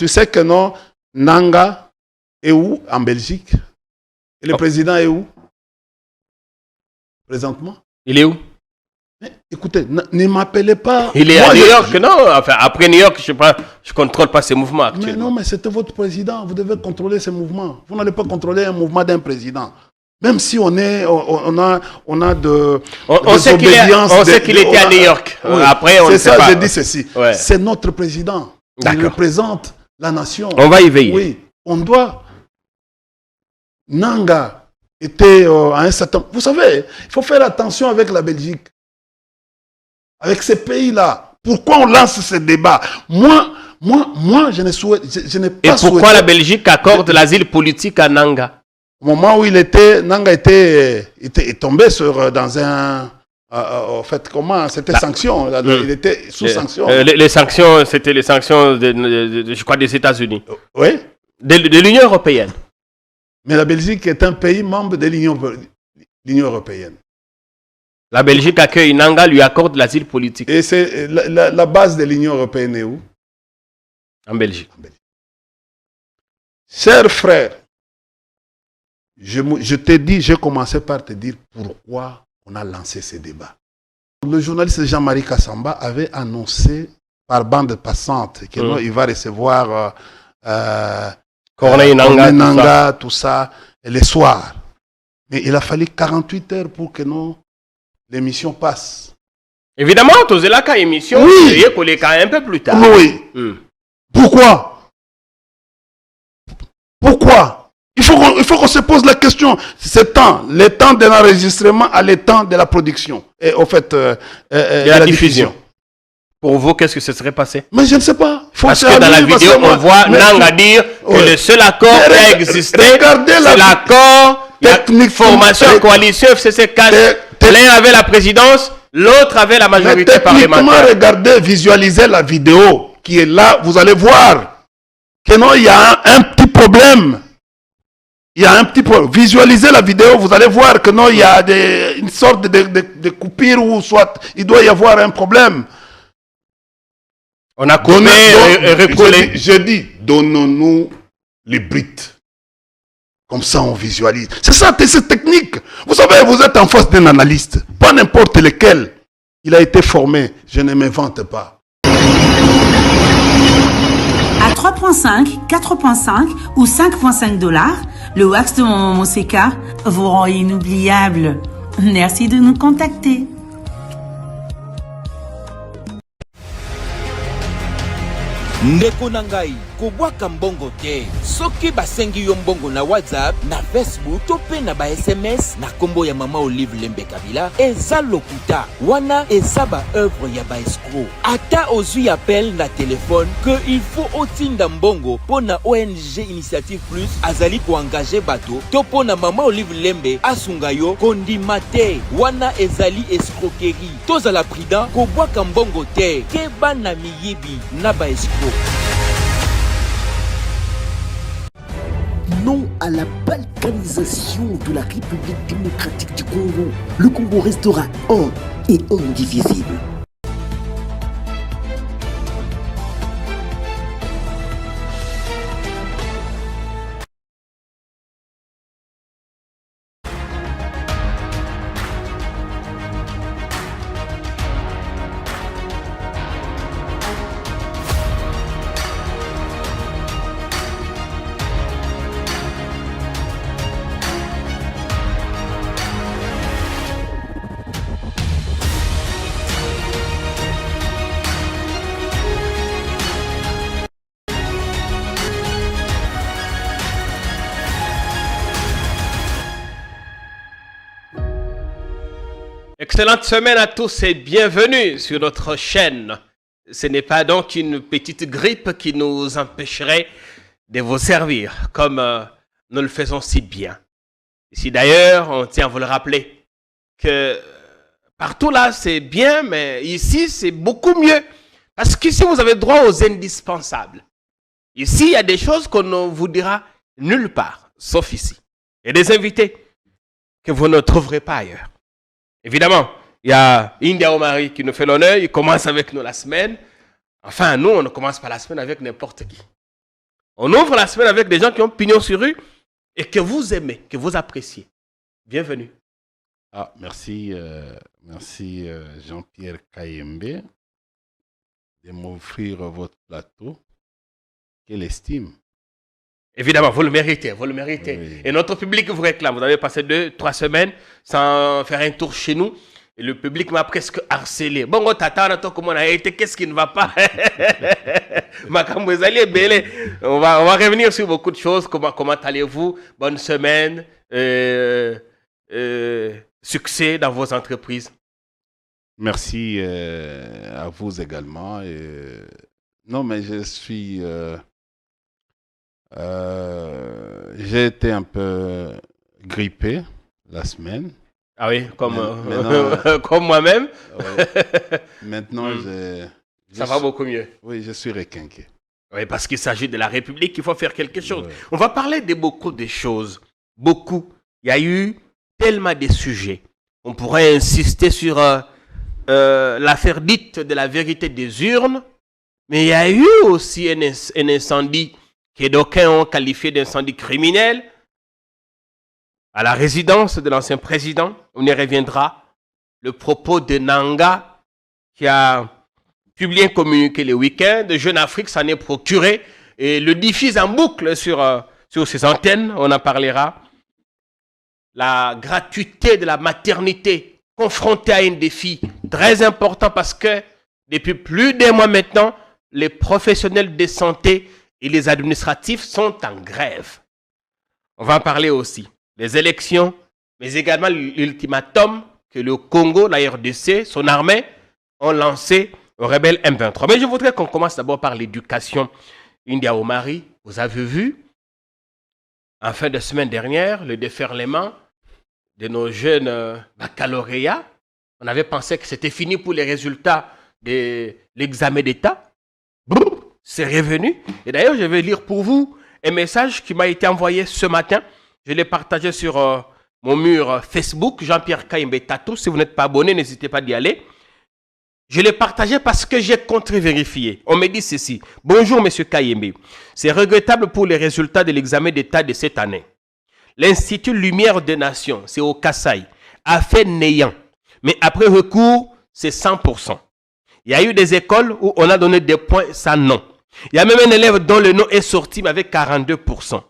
tu sais que non, Nanga est où en Belgique? Et le président est où présentement? Il est où? Écoutez, ne m'appelez pas. Il est à New York, non? Enfin, après New York, je sais pas, je contrôle pas ses mouvements actuellement. Mais non, mais c'était votre président. Vous devez contrôler ses mouvements. Vous n'allez pas contrôler un mouvement d'un président. Même si on a de on sait qu'il était à New York. Oui, après, on c'est ne sait ça, pas. je dis ceci. Ouais. C'est notre président. Il représente la nation. On va y veiller. Oui, on doit. Nanga était à un certain... Vous savez, il faut faire attention avec la Belgique. Avec ces pays-là. Pourquoi on lance ce débat? Moi, je n'ai pas souhaité... Et pourquoi la Belgique accorde l'asile politique à Nanga? Au moment où Nanga était tombé dans un... en fait, comment? C'était sanction. Il était sous sanction. Les sanctions, c'était les sanctions, je crois, des États-Unis. Oui. De l'Union européenne. Mais la Belgique est un pays membre de l'Union européenne. La Belgique accueille Nanga, lui accorde l'asile politique. Et c'est la base de l'Union européenne est où? En Belgique. Chers frères, je t'ai dit, j'ai commencé par te dire pourquoi on a lancé ce débat. Le journaliste Jean-Marie Kassamba avait annoncé par bande passante qu'il va recevoir Corneille Nanga, tout ça, les soirs. Mais il a fallu 48 heures pour que l'émission passe. Évidemment, tu as la émission, oui. Un peu plus tard. Oui. Pourquoi? Il faut qu'on se pose la question. Le temps de l'enregistrement à le temps de la production. Et au fait, de la diffusion. Pour vous, qu'est-ce que ce serait passé? Mais je ne sais pas. Parce que dans la vidéo, on voit Nanga dire que le seul accord qui a existé, c'est l'accord technique formation coalition FCC4. L'un avait la présidence, l'autre avait la majorité parlementaire. Regardez, visualisez la vidéo qui est là, vous allez voir que non, il y a un petit problème. Visualisez la vidéo, vous allez voir que non, il y a une sorte de coupure ou soit il doit y avoir un problème. On a coupé et recollé. Je dis, donnons-nous les briques. Comme ça, on visualise. C'est ça, c'est technique. Vous savez, vous êtes en face d'un analyste. Pas n'importe lequel. Il a été formé. Je ne m'invente pas. À 3,5, 4,5 ou 5,5 $, le wax de Maman Moseka vous rend inoubliable. Merci de nous contacter. Ndeko nangai, kobwaka mbongo te. Soki basengi yo mbongo na WhatsApp, na Facebook, to pe na ba SMS, na kombo ya Mama Olive Lembe Kabila, eza lokuta. Wana eza ba œuvre ya ba escroc. Ata ozui appel na téléphone que il faut otinda mbongo po na ONG Initiative Plus azali ko engager bato, to po na Mama Olive Lembe asunga yo kondima te. Wana ezali escroquerie. Tozala prudent, kobwaka mbongo te. Keba na miyibi na ba escroc. Non à la balkanisation de la République démocratique du Congo. Le Congo restera un et indivisible. Excellente semaine à tous et bienvenue sur notre chaîne. Ce n'est pas donc une petite grippe qui nous empêcherait de vous servir comme nous le faisons si bien. Ici d'ailleurs, on tient à vous le rappeler que partout là c'est bien, mais ici c'est beaucoup mieux. Parce qu'ici vous avez droit aux indispensables. Ici il y a des choses qu'on ne vous dira nulle part, sauf ici. Et des invités que vous ne trouverez pas ailleurs. Évidemment, il y a India Omari qui nous fait l'honneur, il commence avec nous la semaine. Enfin, nous, on ne commence pas la semaine avec n'importe qui. On ouvre la semaine avec des gens qui ont pignon sur rue et que vous aimez, que vous appréciez. Bienvenue. Ah, merci, merci Jean-Pierre Kayembe de m'offrir votre plateau. Quelle estime. Évidemment, vous le méritez, vous le méritez. Oui. Et notre public vous réclame. Vous avez passé 2-3 semaines sans faire un tour chez nous. Et le public m'a presque harcelé. Bon, comment on a été, qu'est-ce qui ne va pas? On va revenir sur beaucoup de choses. Comment allez-vous? Bonne semaine. Succès dans vos entreprises. Merci à vous également. Non, mais je suis... j'ai été un peu grippé la semaine. Ah oui, comme, maintenant, comme moi-même. Maintenant, ça va beaucoup mieux. Oui, je suis requinqué. Oui, parce qu'il s'agit de la République, il faut faire quelque chose. Ouais. On va parler de beaucoup de choses. Beaucoup. Il y a eu tellement de sujets. On pourrait insister sur l'affaire dite de la vérité des urnes, mais il y a eu aussi un incendie que d'aucuns ont qualifié d'incendie criminel à la résidence de l'ancien président. On y reviendra. Le propos de Nanga qui a publié un communiqué le week-end. Jeune Afrique s'en est procuré et le diffuse en boucle sur ses antennes. On en parlera. La gratuité de la maternité confrontée à un défi très important parce que depuis plus d'un mois maintenant, les professionnels de santé et les administratifs sont en grève. On va en parler aussi. Les élections, mais également l'ultimatum que le Congo, la RDC, son armée ont lancé aux rebelles M23. Mais je voudrais qu'on commence d'abord par l'éducation. India Omari, vous avez vu, en fin de semaine dernière, le déferlement de nos jeunes baccalauréats. On avait pensé que c'était fini pour les résultats de l'examen d'État. C'est revenu. Et d'ailleurs, je vais lire pour vous un message qui m'a été envoyé ce matin. Je l'ai partagé sur mon mur Facebook, Jean-Pierre Kayembe Tatou. Si vous n'êtes pas abonné, n'hésitez pas d'y aller. Je l'ai partagé parce que j'ai contre-vérifié. On me dit ceci. Bonjour, monsieur Kayembe. C'est regrettable pour les résultats de l'examen d'État de cette année. L'Institut Lumière des Nations, c'est au Kasaï, a fait néant. Mais après recours, c'est 100%. Il y a eu des écoles où on a donné des points sans nom. Il y a même un élève dont le nom est sorti, mais avec 42%.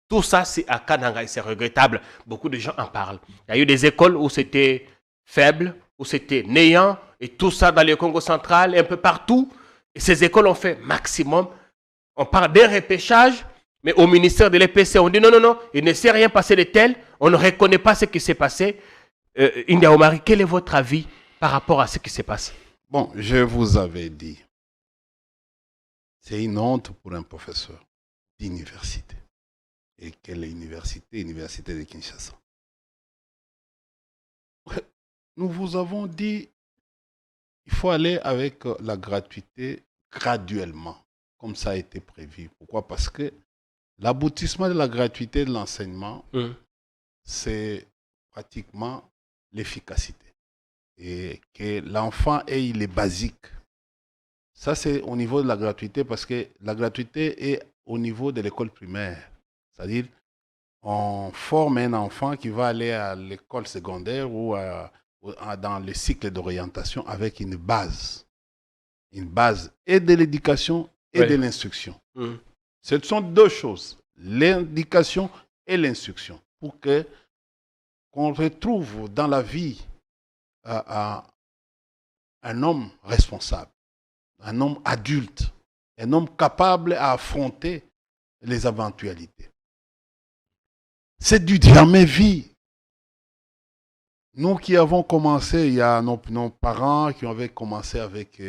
Tout ça, c'est à Kananga et c'est regrettable. Beaucoup de gens en parlent. Il y a eu des écoles où c'était faible, où c'était néant, et tout ça dans le Congo central, et un peu partout. Et ces écoles ont fait maximum. On parle d'un repêchage, mais au ministère de l'EPC, on dit non, il ne s'est rien passé de tel, on ne reconnaît pas ce qui s'est passé. India Omari, quel est votre avis par rapport à ce qui s'est passé? Bon, je vous avais dit, c'est une honte pour un professeur d'université. Et quelle université? Université de Kinshasa. Nous vous avons dit, il faut aller avec la gratuité graduellement, comme ça a été prévu. Pourquoi? Parce que l'aboutissement de la gratuité de l'enseignement, c'est pratiquement l'efficacité. Et que l'enfant ait les basiques. Ça, c'est au niveau de la gratuité parce que la gratuité est au niveau de l'école primaire. C'est-à-dire, on forme un enfant qui va aller à l'école secondaire ou dans le cycle d'orientation avec une base. Une base et de l'éducation et de l'instruction. Ce sont deux choses, l'éducation et l'instruction, pour qu'on retrouve dans la vie un homme responsable, un homme adulte, un homme capable à affronter les éventualités. C'est du jamais vu. Nous qui avons commencé, il y a nos parents qui avaient commencé avec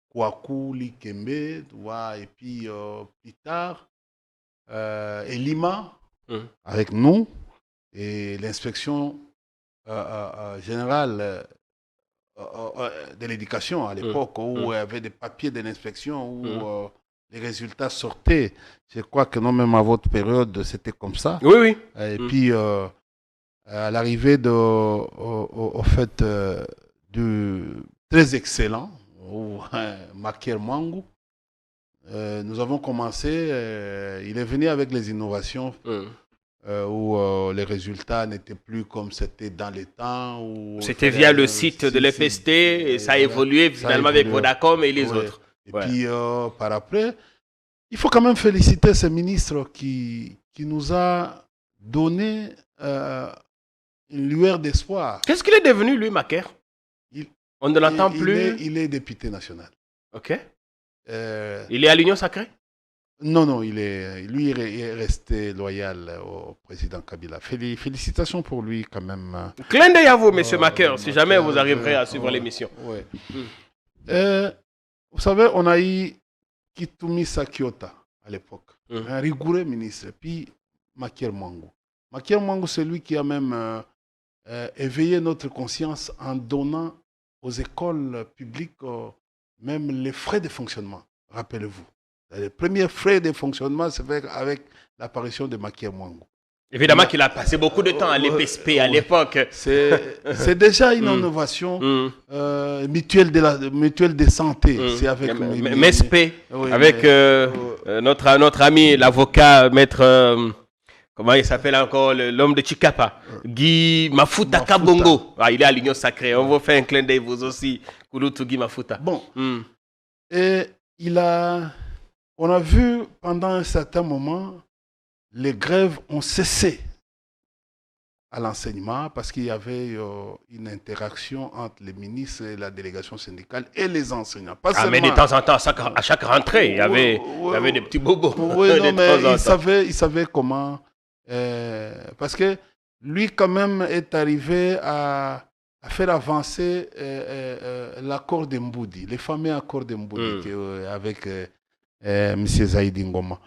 Kwaku, Likembe, et puis plus tard, Elima, avec nous, et l'inspection générale de l'éducation à l'époque, où il y avait des papiers de l'inspection, où les résultats sortaient. Je crois que non, même à votre période, c'était comme ça. Oui. Et puis, à l'arrivée au fait du très excellent, Makier Mangou, nous avons commencé, il est venu avec les innovations où les résultats n'étaient plus comme c'était dans les temps. C'était via le site de l'FST et ça a évolué finalement avec Vodacom et les autres. Et puis par après, il faut quand même féliciter ce ministre qui nous a donné une lueur d'espoir. Qu'est-ce qu'il est devenu, lui, Macaire? On ne l'entend plus. Il est député national. Ok. Il est à l'Union sacrée? Non, lui est resté loyal au président Kabila. Félicitations pour lui quand même. Clin d'œil à vous, monsieur Macaire, si jamais vous arriverez à suivre l'émission. Ouais. Vous savez, on a eu Kitumi Sakiota à l'époque, un rigoureux ministre, puis Makier Mwangu. Makier Mwangu, c'est lui qui a même éveillé notre conscience en donnant aux écoles publiques même les frais de fonctionnement, rappelez-vous. Les premiers frais de fonctionnement, c'est avec l'apparition de Makier Mwangu. Évidemment qu'il a passé beaucoup de temps à l'EPSP à l'époque. C'est déjà une innovation mutuelle de santé. C'est avec MESP, avec notre ami, l'avocat, maître, comment il s'appelle encore, l'homme de Chikapa, Guy Mafuta Kabongo. Il est à l'Union sacrée. On vous fait un clin d'œil, vous aussi, Kouloutou Guy Mafuta. Bon. Et on a vu pendant un certain moment, les grèves ont cessé à l'enseignement parce qu'il y avait une interaction entre les ministres et la délégation syndicale et les enseignants. Mais de temps en temps, à chaque rentrée, il y avait des petits bobos. Oui, non, mais il savait comment. Parce que lui, quand même, est arrivé à faire avancer l'accord de Mboudi, les fameux accords de Mboudi avec M. Zaïdi Ngoma.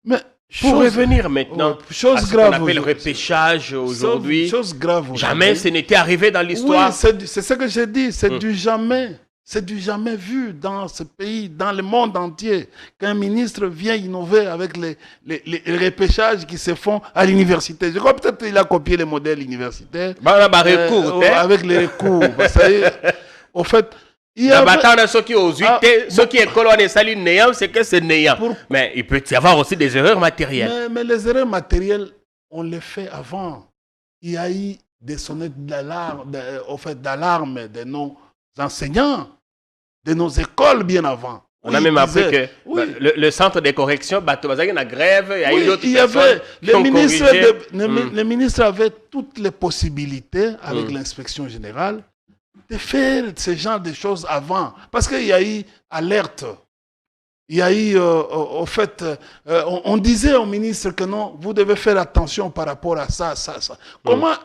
Mais pour revenir maintenant chose à ce grave qu'on appelle le repêchage aujourd'hui, chose grave jamais ce n'était arrivé dans l'histoire. Oui, c'est ce que j'ai dit, c'est du jamais. C'est du jamais vu dans ce pays, dans le monde entier, qu'un ministre vient innover avec les repêchages qui se font à l'université. Je crois peut-être qu'il a copié les modèles universitaires. Avec les recours. Au fait, il y a ceux qui école c'est que c'est néant. Mais il peut y avoir aussi des erreurs matérielles. Mais les erreurs matérielles, on les fait avant. Il y a eu des sonnettes d'alarme, d'alarme de nos enseignants, de nos écoles bien avant. On a même appris que le centre de correction, il y a grève, il y a eu d'autres personnes les ministres avaient toutes les possibilités avec l'inspection générale de faire ce genre de choses avant. Parce qu'il y a eu alerte. Il y a eu, au fait, on disait au ministre que non, vous devez faire attention par rapport à ça. Comment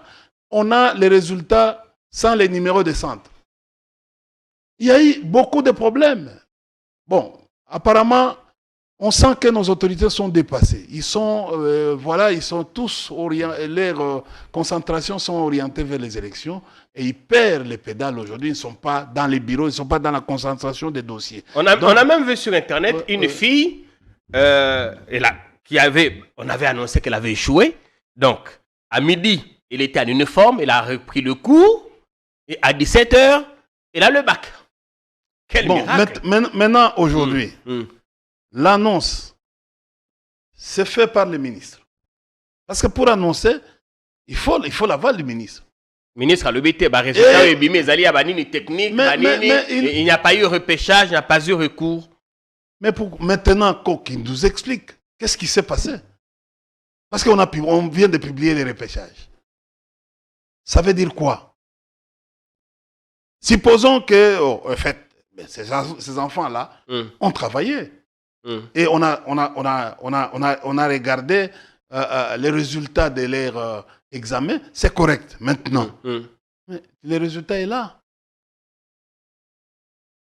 on a les résultats sans les numéros de centre? Il y a eu beaucoup de problèmes. Bon, apparemment, on sent que nos autorités sont dépassées. Ils sont, ils sont tous leurs concentrations sont orientées vers les élections et ils perdent les pédales aujourd'hui. Ils ne sont pas dans les bureaux, ils ne sont pas dans la concentration des dossiers. On a même vu sur Internet une fille on avait annoncé qu'elle avait échoué. Donc, à midi, elle était en uniforme, elle a repris le cours et à 17h, elle a le bac. Quel miracle. Maintenant, aujourd'hui, l'annonce, c'est fait par le ministre. Parce que pour annoncer, il faut l'aval du ministre. Le ministre a le BT, résultat, il n'y a pas eu repêchage, il n'y a pas eu recours. Mais maintenant, qu'il nous explique qu'est-ce qui s'est passé. Parce qu'on vient de publier les repêchages. Ça veut dire quoi? Supposons que, en fait, ces enfants-là ont travaillé. Et on a regardé les résultats de leur examen, c'est correct maintenant. Mais le résultat est là.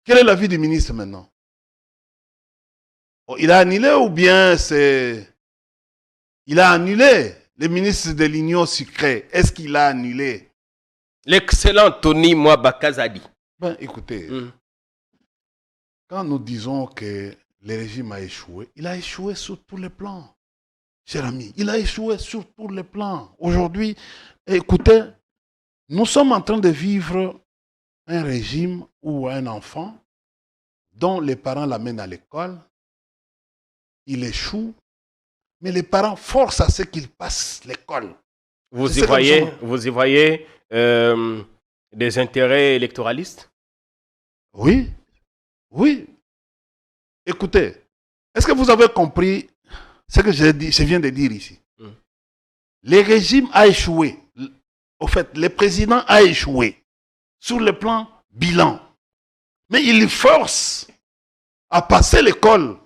Quel est l'avis du ministre maintenant? Il a annulé ou bien c'est... Il a annulé. Le ministre de l'Union sucrée, est-ce qu'il a annulé? L'excellent Tony Mwabakazadi. Écoutez, quand nous disons que le régime a échoué, il a échoué sur tous les plans. Cher ami, il a échoué sur tous les plans. Aujourd'hui, écoutez, nous sommes en train de vivre un régime où un enfant dont les parents l'amènent à l'école, il échoue, mais les parents forcent à ce qu'il passe l'école. Vous y voyez des intérêts électoralistes? Oui, oui. Écoutez, est-ce que vous avez compris ce que je viens de dire ici? Le régime a échoué. Au fait, le président a échoué sur le plan bilan. Mais il force à passer l'école,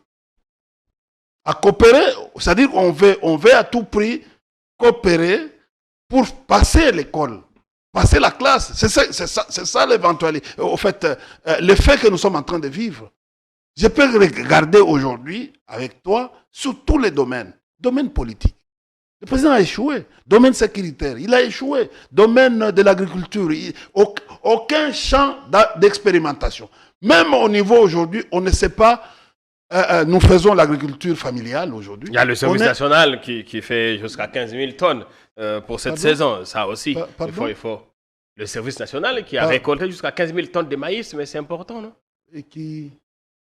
à coopérer. C'est-à-dire qu'on veut à tout prix coopérer pour passer l'école, passer la classe. C'est ça l'éventualité. Au fait, le fait que nous sommes en train de vivre. Je peux regarder aujourd'hui avec toi sur tous les domaines. Domaine politique. Le président a échoué. Domaine sécuritaire, il a échoué. Domaine de l'agriculture, aucun champ d'expérimentation. Même au niveau aujourd'hui, on ne sait pas. Nous faisons l'agriculture familiale aujourd'hui. Il y a le service national qui fait jusqu'à 15 000 tonnes pour cette saison. Ça aussi, il faut. Le service national qui a récolté jusqu'à 15 000 tonnes de maïs, mais c'est important, non? Et qui...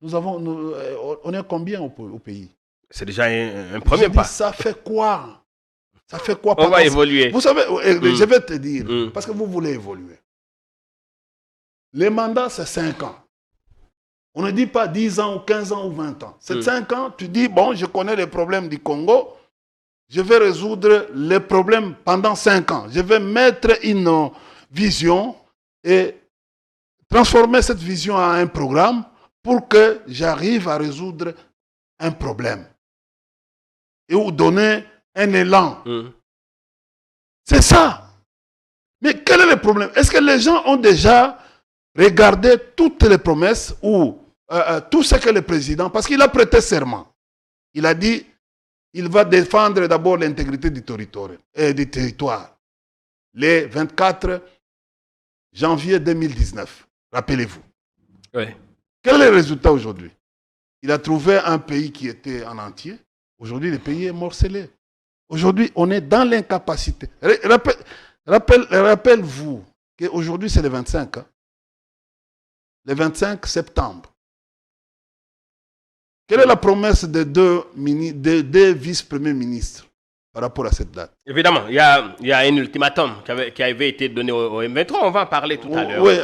on est combien au pays? C'est déjà un premier pas. Ça fait quoi? Ça fait quoi? On va évoluer. Vous savez, je vais te dire, parce que vous voulez évoluer. Les mandats, c'est 5 ans. On ne dit pas 10 ans ou 15 ans ou 20 ans. C'est 5 ans, tu dis, bon, je connais les problèmes du Congo, je vais résoudre les problèmes pendant 5 ans. Je vais mettre une vision et transformer cette vision en un programme pour que j'arrive à résoudre un problème. Et vous donner un élan. C'est ça. Mais quel est le problème? Est-ce que les gens ont déjà regardé toutes les promesses ou tout ce que le président... Parce qu'il a prêté serment. Il a dit il va défendre d'abord l'intégrité du territoire. Le 24 janvier 2019. Rappelez-vous. Oui. Quel est le résultat aujourd'hui? Il a trouvé un pays qui était en entier. Aujourd'hui, le pays est morcelé. Aujourd'hui, on est dans l'incapacité. Rappelle-vous qu'aujourd'hui, c'est le 25. Hein? Le 25 septembre. Quelle est la promesse des deux vice-premiers ministres par rapport à cette date? Évidemment, il y a un ultimatum qui avait été donné au M23. On va en parler tout à l'heure. Oui,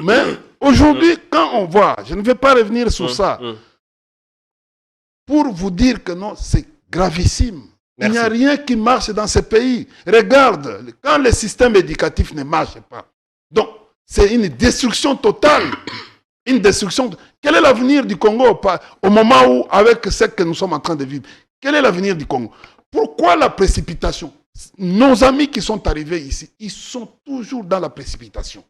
mais aujourd'hui, quand on voit, je ne vais pas revenir sur ça, pour vous dire que non, c'est gravissime. Merci. Il n'y a rien qui marche dans ce pays. Regarde, quand le système éducatif ne marche pas, donc c'est une destruction totale. Une destruction. Quel est l'avenir du Congo au moment où, avec ce que nous sommes en train de vivre, quel est l'avenir du Congo? Pourquoi la précipitation? Nos amis qui sont arrivés ici, ils sont toujours dans la précipitation.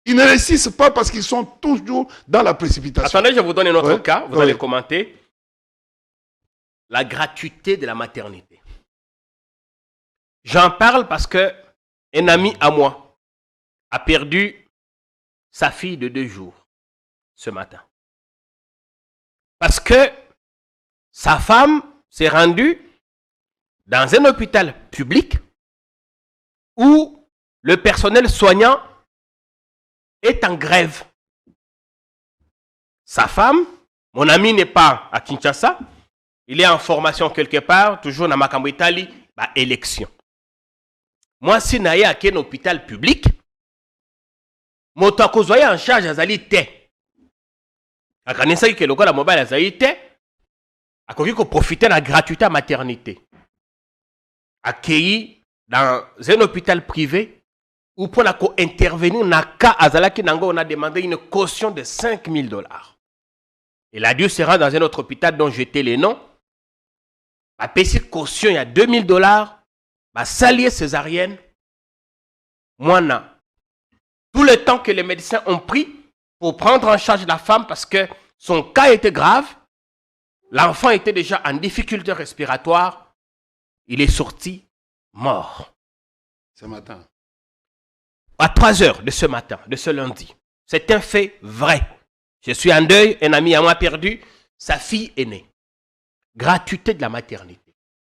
Ils ne réussissent pas parce qu'ils sont toujours dans la précipitation. Attendez, je vous donne un autre cas, vous allez commenter. La gratuité de la maternité. J'en parle parce que un ami à moi a perdu sa fille de 2 jours ce matin. Parce que sa femme s'est rendue dans un hôpital public où le personnel soignant est en grève. Sa femme, mon ami n'est pas à Kinshasa, il est en formation quelque part, toujours dans Makambo Italie, élection. Moi, si je suis à un hôpital public, je suis en charge de te. Je suis en charge de profiter de la gratuité à maternité. Accueilli dans un hôpital privé où pour intervenir dans le cas Azalaki Nango, on a demandé une caution de $5 000. Il a dû se rendre dans un autre hôpital dont j'étais les noms. A payé caution, il y a $2 000. Salier césarienne. Moi, non. Tout le temps que les médecins ont pris pour prendre en charge la femme parce que son cas était grave, l'enfant était déjà en difficulté respiratoire, il est sorti mort. Ce matin. À 3 heures de ce matin, de ce lundi. C'est un fait vrai. Je suis en deuil, un ami à moi perdu, sa fille est née. Gratuité de la maternité.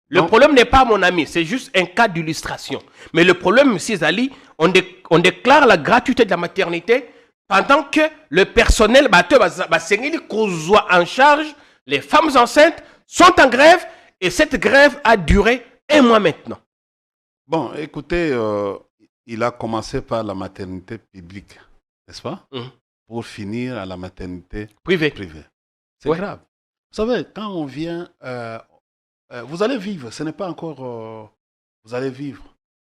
Le problème n'est pas mon ami, c'est juste un cas d'illustration. Mais le problème, M. Zali, on déclare la gratuité de la maternité pendant que le personnel va en charge les femmes enceintes sont en grève et cette grève a duré 1 mois maintenant. Bon, écoutez, il a commencé par la maternité publique, n'est-ce pas? Pour finir à la maternité privée. C'est grave. Vous savez, quand on vient, vous allez vivre, ce n'est pas encore... vous allez vivre.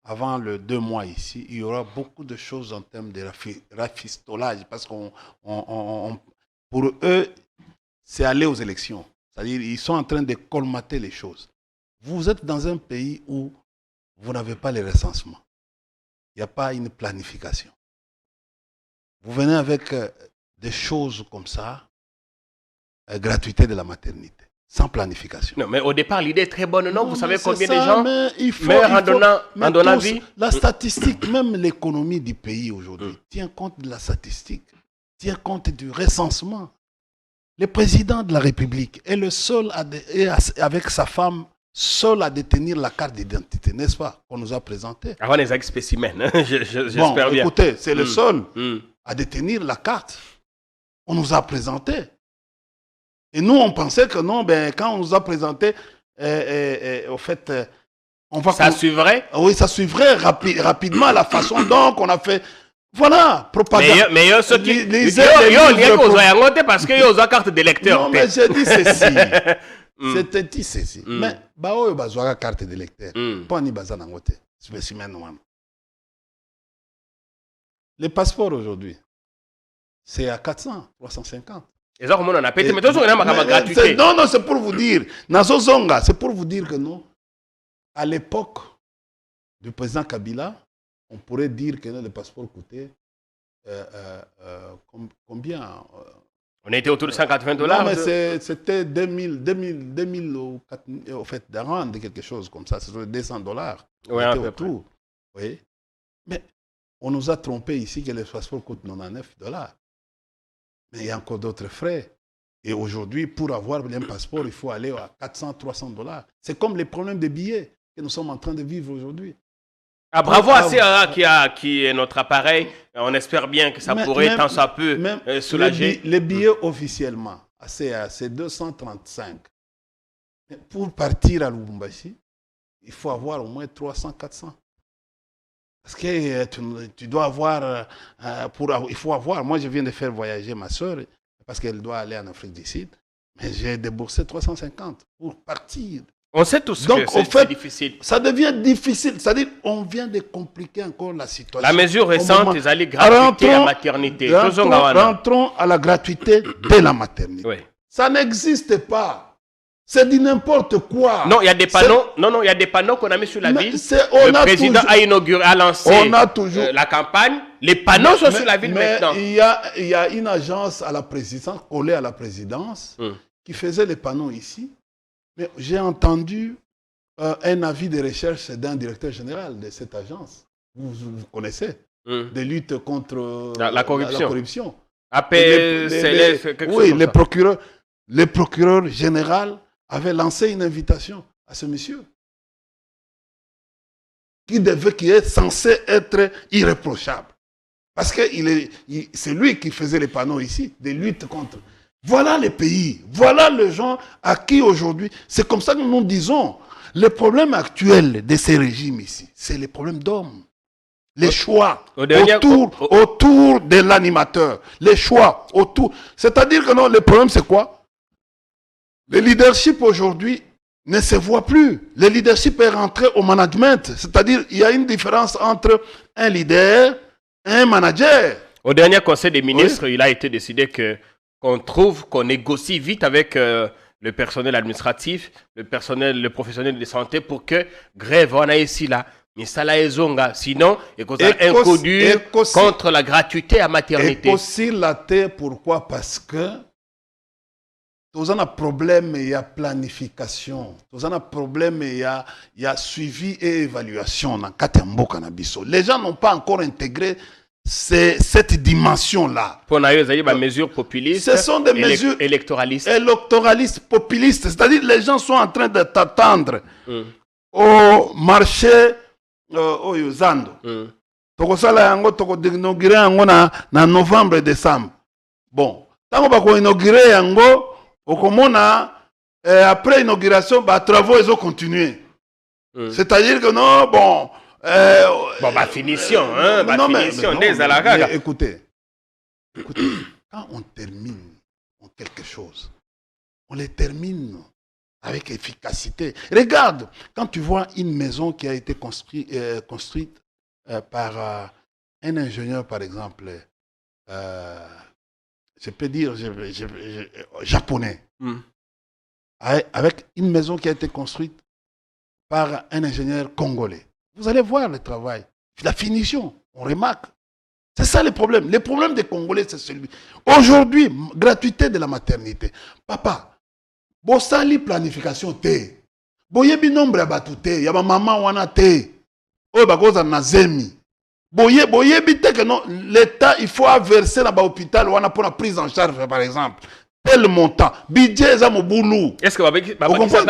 Avant le 2 mois ici, il y aura beaucoup de choses en termes de rafistolage, parce pour eux, c'est aller aux élections. C'est-à-dire ils sont en train de colmater les choses. Vous êtes dans un pays où vous n'avez pas les recensements. Il n'y a pas une planification. Vous venez avec des choses comme ça, gratuité de la maternité, sans planification. Non, mais au départ, l'idée est très bonne, non? Vous savez combien de ça, gens meurent en donnant vie? La statistique, même l'économie du pays aujourd'hui, tient compte de la statistique, tient compte du recensement. Le président de la République est le seul, avec sa femme, seul à détenir la carte d'identité, n'est-ce pas, qu'on nous a présenté. Avant les spécimens, j'espère bien. Écoutez, c'est le seul à détenir la carte. On nous a présenté. Et nous, on pensait que non, quand on nous a présenté, au fait, on va... Ça suivrait? Oui, ça suivrait rapidement la façon dont on a fait... Voilà, propagande. Mais il y a ceux qui... parce qu'il y a une carte d'électeur. Non, mais j'ai dit ceci. C'était dit ceci. Mais, il y a une carte d'électeur. Pas ni bazan en côté. Spécimen. Les passeports aujourd'hui, c'est à 400, 350. Et ça, on a pété. Mais toujours, on a gratuité. Non, c'est pour vous dire. C'est pour vous dire que non. À l'époque du président Kabila, on pourrait dire que le passeport coûtait combien On était autour de $180. Non, mais c'était 2000 au fait, d'arrond, quelque chose comme ça. C'était $200. Oui, un peu autour. Oui. Mais on nous a trompé ici que le passeport coûte $99. Mais il y a encore d'autres frais. Et aujourd'hui, pour avoir un passeport, il faut aller à $400, $300. C'est comme les problèmes de billets que nous sommes en train de vivre aujourd'hui. Ah, bravo à CAA qui est notre appareil. On espère bien que ça pourrait, tant ça peut, soulager. Les billets officiellement, à CAA, c'est 235. Mais pour partir à Lubumbashi, il faut avoir au moins 300, 400. Parce que tu dois avoir, il faut avoir, moi je viens de faire voyager ma soeur, parce qu'elle doit aller en Afrique du Sud, mais j'ai déboursé 350 pour partir. On sait tous que c'est difficile. Ça devient difficile, c'est-à-dire on vient de compliquer encore la situation. La mesure récente, ils allaient gratuité à la maternité. Rentrons à la gratuité de la maternité. Oui. Ça n'existe pas. C'est dit n'importe quoi. Non, il y a des panneaux. Non, il y a des panneaux qu'on a mis sur la ville. Le président a inauguré, a lancé la campagne. Les panneaux sont sur la ville maintenant. Il y a une agence à la présidence, collée à la présidence, qui faisait les panneaux ici. Mais j'ai entendu un avis de recherche d'un directeur général de cette agence. Vous connaissez, de lutte contre la corruption. Oui, le procureur général avait lancé une invitation à ce monsieur qui est censé être irréprochable. Parce que c'est lui qui faisait les panneaux ici, de lutte contre. Voilà les pays, voilà les gens à qui aujourd'hui, c'est comme ça que nous disons, le problème actuel de ces régimes ici, c'est les problèmes d'hommes. Les choix autour de l'animateur, les choix autour. C'est-à-dire que non, le problème c'est quoi? Le leadership aujourd'hui ne se voit plus. Le leadership est rentré au management. C'est-à-dire qu'il y a une différence entre un leader et un manager. Au dernier conseil des ministres, il a été décidé qu'on négocie vite avec le personnel administratif, le professionnel de santé pour que grève on a ici là. Mais ça là sinon et qu'on a inconnu contre la gratuité à maternité. Et aussi la terre, pourquoi? Parce que tous un problème, il y a planification. Tous un problème, il y a suivi et évaluation dans Katembo Canabiso. Les gens n'ont pas encore intégré cette dimension-là. Pour des mesures populistes. Ce sont des mesures électoralistes. Électoralistes, populistes. C'est-à-dire que les gens sont en train de t'attendre au marché au Yuzando. Tokosala yango toko inaugurer yango na novembre décembre. Bon, tango bako inaugurer yango okomona Et après l'inauguration, bah, travaux, ils ont continué. C'est-à-dire que non, bon... bon, bah, finition, hein, bah, non, finition, mais écoutez, quand on termine quelque chose, on les termine avec efficacité. Regarde, quand tu vois une maison qui a été construite par un ingénieur, par exemple, je peux dire japonais, avec une maison qui a été construite par un ingénieur congolais. Vous allez voir le travail, la finition, on remarque. C'est ça le problème. Le problème des Congolais, c'est celui. Aujourd'hui, gratuité de la maternité. Papa, bosali planification te. Boyebi nombre ya batu te. Yaba maman wana te. Oyo bakoza na zemi. Boyebi te que non, l'État, il faut verser dans l'hôpital wana pour la prise en charge, par exemple. Tel montant. Budget za mobulu. Est-ce que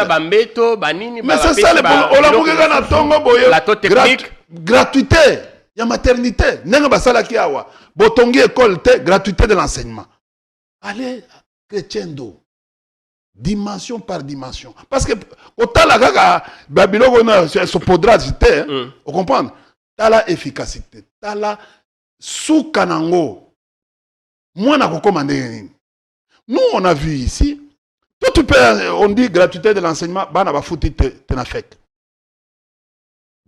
bambeto, banini, mais c'est ça le problème. Olamukeka na tongo boye. Plateau technique. Gratuité. Il y a maternité. Nenga basala ki awa. Botongi école te, gratuité de l'enseignement. Allez, crescendo. Dimension par dimension. Parce que, autant la gaga, Babylone, on se podra, vous comprenez? T'as la efficacité. T'as la sous kanango. Moi, n'a pas commandé. Nous, on a vu ici. Toi, tu peux, on dit gratuité de l'enseignement, bah, n'a pas foutu, t'en as fait.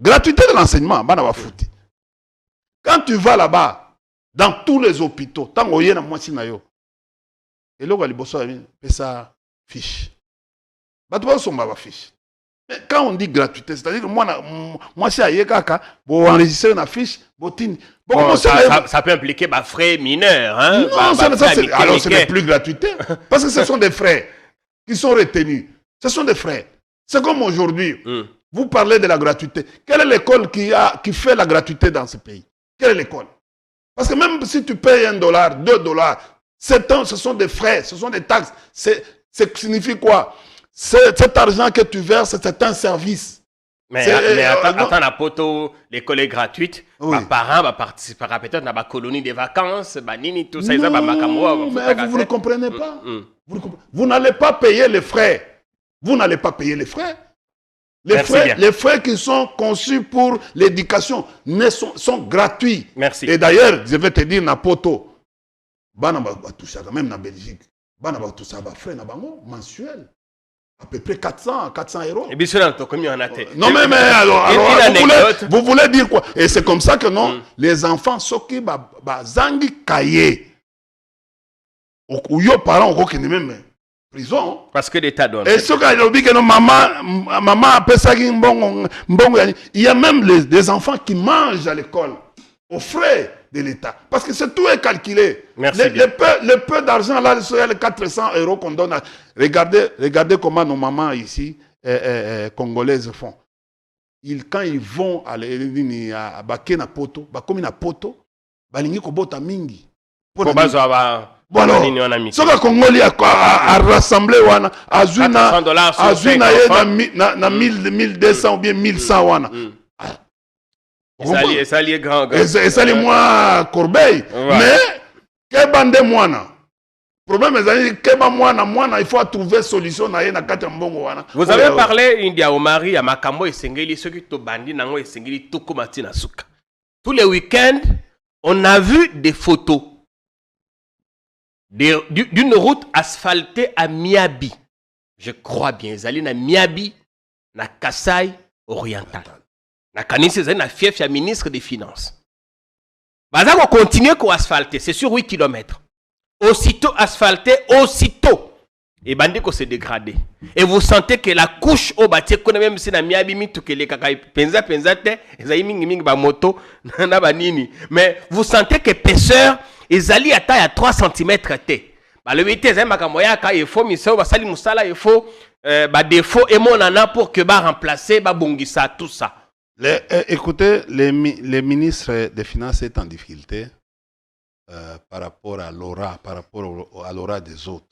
Gratuité de l'enseignement, bah, n'a pas foutu. Quand tu vas là-bas, dans tous les hôpitaux, tant que tu es moi, et là, tu ça fiche. Mais quand on dit gratuité, c'est-à-dire que moi, si je suis enregistrer une fiche, ça peut impliquer des frais mineurs. Hein? Non, alors ce n'est plus gratuité. Parce que ce sont des frais qui sont retenus. Ce sont des frais. C'est comme aujourd'hui. Vous parlez de la gratuité. Quelle est l'école qui fait la gratuité dans ce pays? Quelle est l'école? Parce que même si tu payes $1, $2, ce sont des frais, ce sont des taxes. Ça signifie quoi? Cet argent que tu verses, c'est un service. Mais attends, la poto, l'école est gratuite. Oui. Les parents participent peut-être dans la colonie de vacances, tout ça. Non, mais vous ne comprenez pas. Vous n'allez pas payer les frais. Vous n'allez pas payer les frais. Les frais qui sont conçus pour l'éducation sont gratuits. Merci. Et d'ailleurs, je vais te dire, Napoto, même en Belgique, tout ça, frais mensuels. À peu près 400 €. Et bien sûr, combien on a été? Non, mais alors vous voulez dire quoi? Et c'est comme ça que non, les enfants, ceux qui zangi kaye, ou parents, qui ne même prison. Parce que l'État donne. Et ceux qui disent que non, maman appelle ça mbongo. Il y a même des enfants qui mangent à l'école, aux frais de l'État. Parce que tout est calculé. Merci le peu d'argent là, c'est les 400 € qu'on donne. Regardez comment nos mamans ici, congolaises font. Quand ils vont à Bakena Poto, comme na Poto, balingi kobota mingi. Voilà. Ce que Congolais a rassemblé, a Zuna, na 1200 ou bien 1100 wana. Et ça lié grand. Et ça lié moi Corbeil. Mais, que bande moana. Problème est que il faut trouver solution na kati mbongo wana. Vous avez parlé India au mari à Makambo et Sengeli, ceux qui to bandi nango et Sengeli tout comme na suka. Tous les week-ends, on a vu des photos d'une route asphaltée à Miabi. Je crois bien, ils allaient à Miabi, na Kasai oriental. Na Kanisi, ils allaient na fief ya ministre des Finances. Baza on continue qu'on asphalter, c'est sur 8 km. Aussitôt asphalté, aussitôt. Et bandi ko se dégradé. Et vous sentez que la couche au bâti, même si na Miabi mitu que les kakai penza te, ils mingi ba moto na banini. Mais vous sentez que l'épaisseur ils allaient à taille à 3 cm. Le 8 il faut il faut défaut et mon nana pour que remplacer bongisa tout ça. Écoutez, les ministres des Finances sont en difficulté par rapport à l'aura, par rapport à l'aura des autres.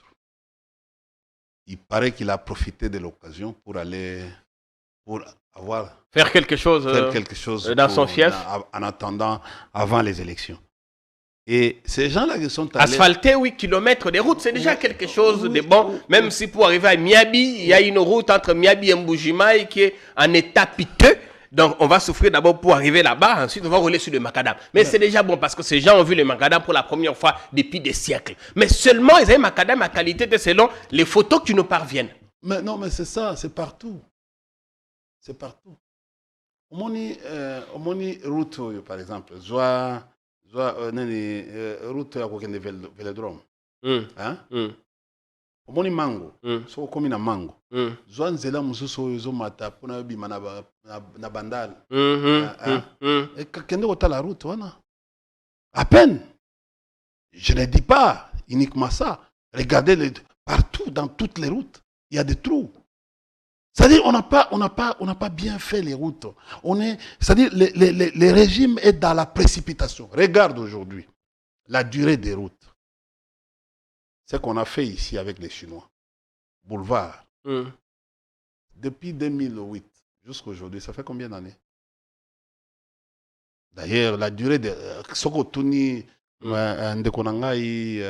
Il paraît qu'il a profité de l'occasion pour faire quelque chose dans son fief en attendant avant les élections. Et ces gens-là qui sont allés... Asphalter 8 km de route, c'est déjà quelque chose de bon. Même si pour arriver à Miabi, il y a une route entre Miabi et Mbujimaï qui est en état piteux. Donc, on va souffrir d'abord pour arriver là-bas. Ensuite, on va rouler sur le macadam. Mais c'est déjà bon parce que ces gens ont vu le macadam pour la première fois depuis des siècles. Mais seulement, ils ont un macadam à qualité de selon les photos qui nous parviennent. Mais non, mais c'est ça, c'est partout. C'est partout. Au moni route, par exemple, route à côté de Vélodrome. Au moni mango, so comme na mango. Zoa nzela mususu oyo mata pona bima na bandal. Et kende ota la route wana. À peine. Je ne dis pas uniquement ça. Regardez partout dans toutes les routes, il y a des trous. C'est-à-dire on n'a pas bien fait les routes. C'est-à-dire le régime est dans la précipitation. Regarde aujourd'hui la durée des routes. C'est ce qu'on a fait ici avec les Chinois. Boulevard. Depuis 2008 jusqu'à aujourd'hui, ça fait combien d'années? D'ailleurs, la durée de... Sokotuni, Ndekonangai,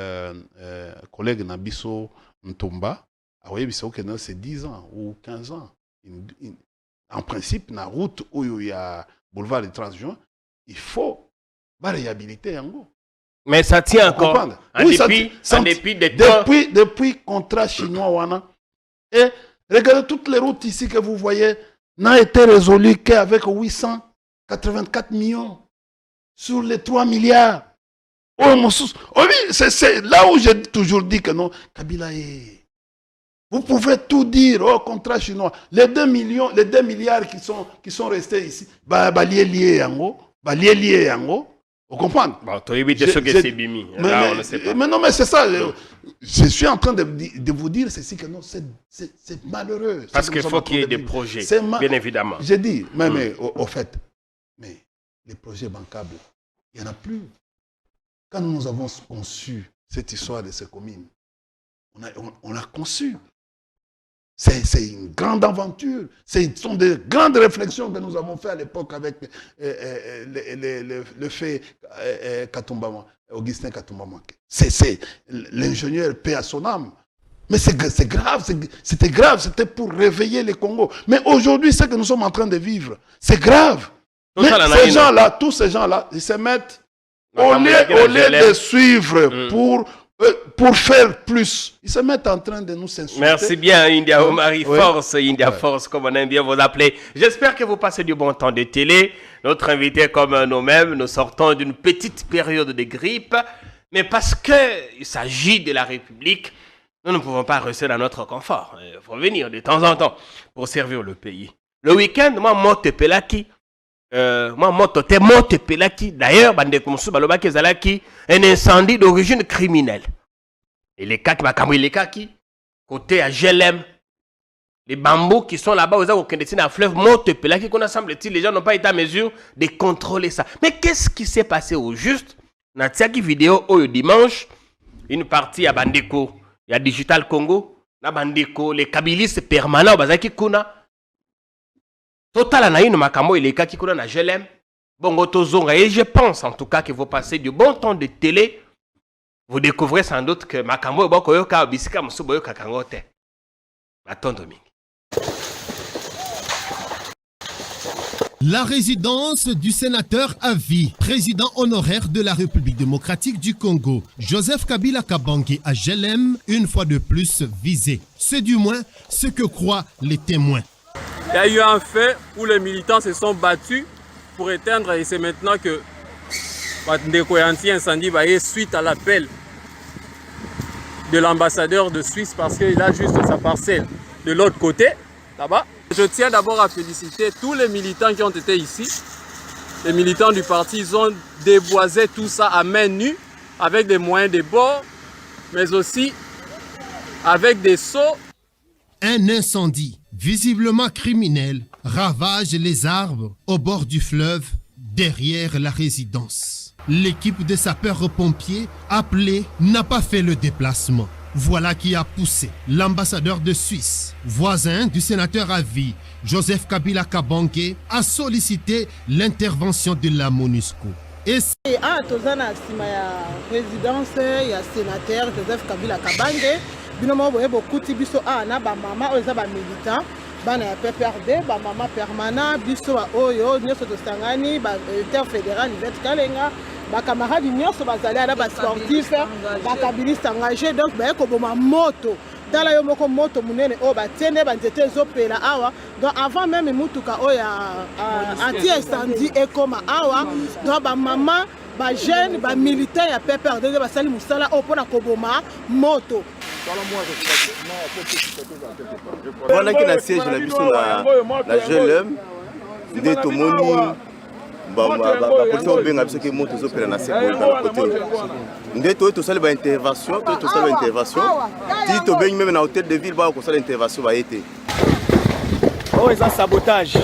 collègue Nabiso Ntomba, c'est 10 ans ou 15 ans. En principe, dans la route où il y a boulevard de Transjuin, il faut la réhabiliter en gros. Mais ça tient encore. Depuis contrat chinois, wana. Et regardez toutes les routes ici que vous voyez, n'a été résolu qu'avec 884 millions sur les 3 milliards. Oui, c'est là où j'ai toujours dit que non, Kabila est... Vous pouvez tout dire au contrat chinois. Les 2 milliards qui sont restés ici, liés en gros. Vous comprenez? Mais non, mais c'est ça. Je suis en train de vous dire ceci que non, c'est malheureux. Parce qu'il faut qu'il y ait des projets, bien évidemment. J'ai dit, mais au fait, mais les projets bancables, il n'y en a plus. Quand nous avons conçu cette histoire de ces communes, on a conçu. C'est une grande aventure. Ce sont des grandes réflexions que nous avons faites à l'époque avec le fait Augustin Katumbama. C'est l'ingénieur paix à son âme. Mais c'est grave, c'était grave, c'était pour réveiller les Congos. Mais aujourd'hui, ce que nous sommes en train de vivre, c'est grave. Mais tous ces gens-là, ils se mettent, au lieu de suivre pour faire plus, ils se mettent en train de nous censurer. Merci bien, India Omari Force, India Force, comme on aime bien vous appeler. J'espère que vous passez du bon temps de télé. Notre invité, comme nous-mêmes, nous sortons d'une petite période de grippe. Mais parce qu'il s'agit de la République, nous ne pouvons pas rester dans notre confort. Il faut venir de temps en temps pour servir le pays. Le week-end, moi, Mote Pelaki. D'ailleurs, un incendie d'origine criminelle. Et les cas qui côté à GLM, les bambous qui sont là-bas au fleuve Montepelaki, qu'on a semble-t-il, les gens n'ont pas été à mesure de contrôler ça. Mais qu'est-ce qui s'est passé au juste? Dans cette vidéo au dimanche, une partie à Bandeko, il y a Digital Congo, na Bandeko, les kabilistes permanents, bazaki kuna. Total anaïno makamo et les cas qui coulent na GLM. Bongo tozonga. Et je pense en tout cas que vous passez du bon temps de télé. Vous découvrez sans doute que makamo boko yoka bisika musubo yoka kangote. Attends mingi. La résidence du sénateur à vie, président honoraire de la République démocratique du Congo, Joseph Kabila Kabange à GLM, une fois de plus visé. C'est du moins ce que croient les témoins. Il y a eu un fait où les militants se sont battus pour éteindre et c'est maintenant que Ndeko Yanti incendie va y suite à l'appel de l'ambassadeur de Suisse parce qu'il a juste sa parcelle de l'autre côté, là-bas. Je tiens d'abord à féliciter tous les militants qui ont été ici. Les militants du parti, ils ont déboisé tout ça à main nue avec des moyens de bord, mais aussi avec des seaux. Un incendie visiblement criminel ravage les arbres au bord du fleuve derrière la résidence. L'équipe de sapeurs-pompiers appelée n'a pas fait le déplacement. Voilà qui a poussé l'ambassadeur de Suisse, voisin du sénateur à vie, Joseph Kabila Kabange, à solliciter l'intervention de la MONUSCO. Et tozana nsima ya résidence ya sénateur Joseph Kabila Kabange bino mo boye bokuti biso na ba mama oyo eza ba militant bana ya PPRD ba mama permanent biso oyo nyonso tosangani ba interfédéral Yvette Kalenga ba camarades nyonso bazali na ba sportif ba kabiliste engagé donc ba ekoboma moto tala yo moko moto munene o batiende banzete ezopela awa donc avant même mutuka oya anti incendie ekoma awa donc ba mama ba jeune ba militaire ya PPRD basali musala o pona koboma moto voilà qui na siège na biso na GLM nde tomoni bapolisi obenga biso ke moto ezopela na sekoyi na côté nde toye tosali baintervention ti tobengi meme na hôtel de ville bakosala intervention baye te oyo eza sabotage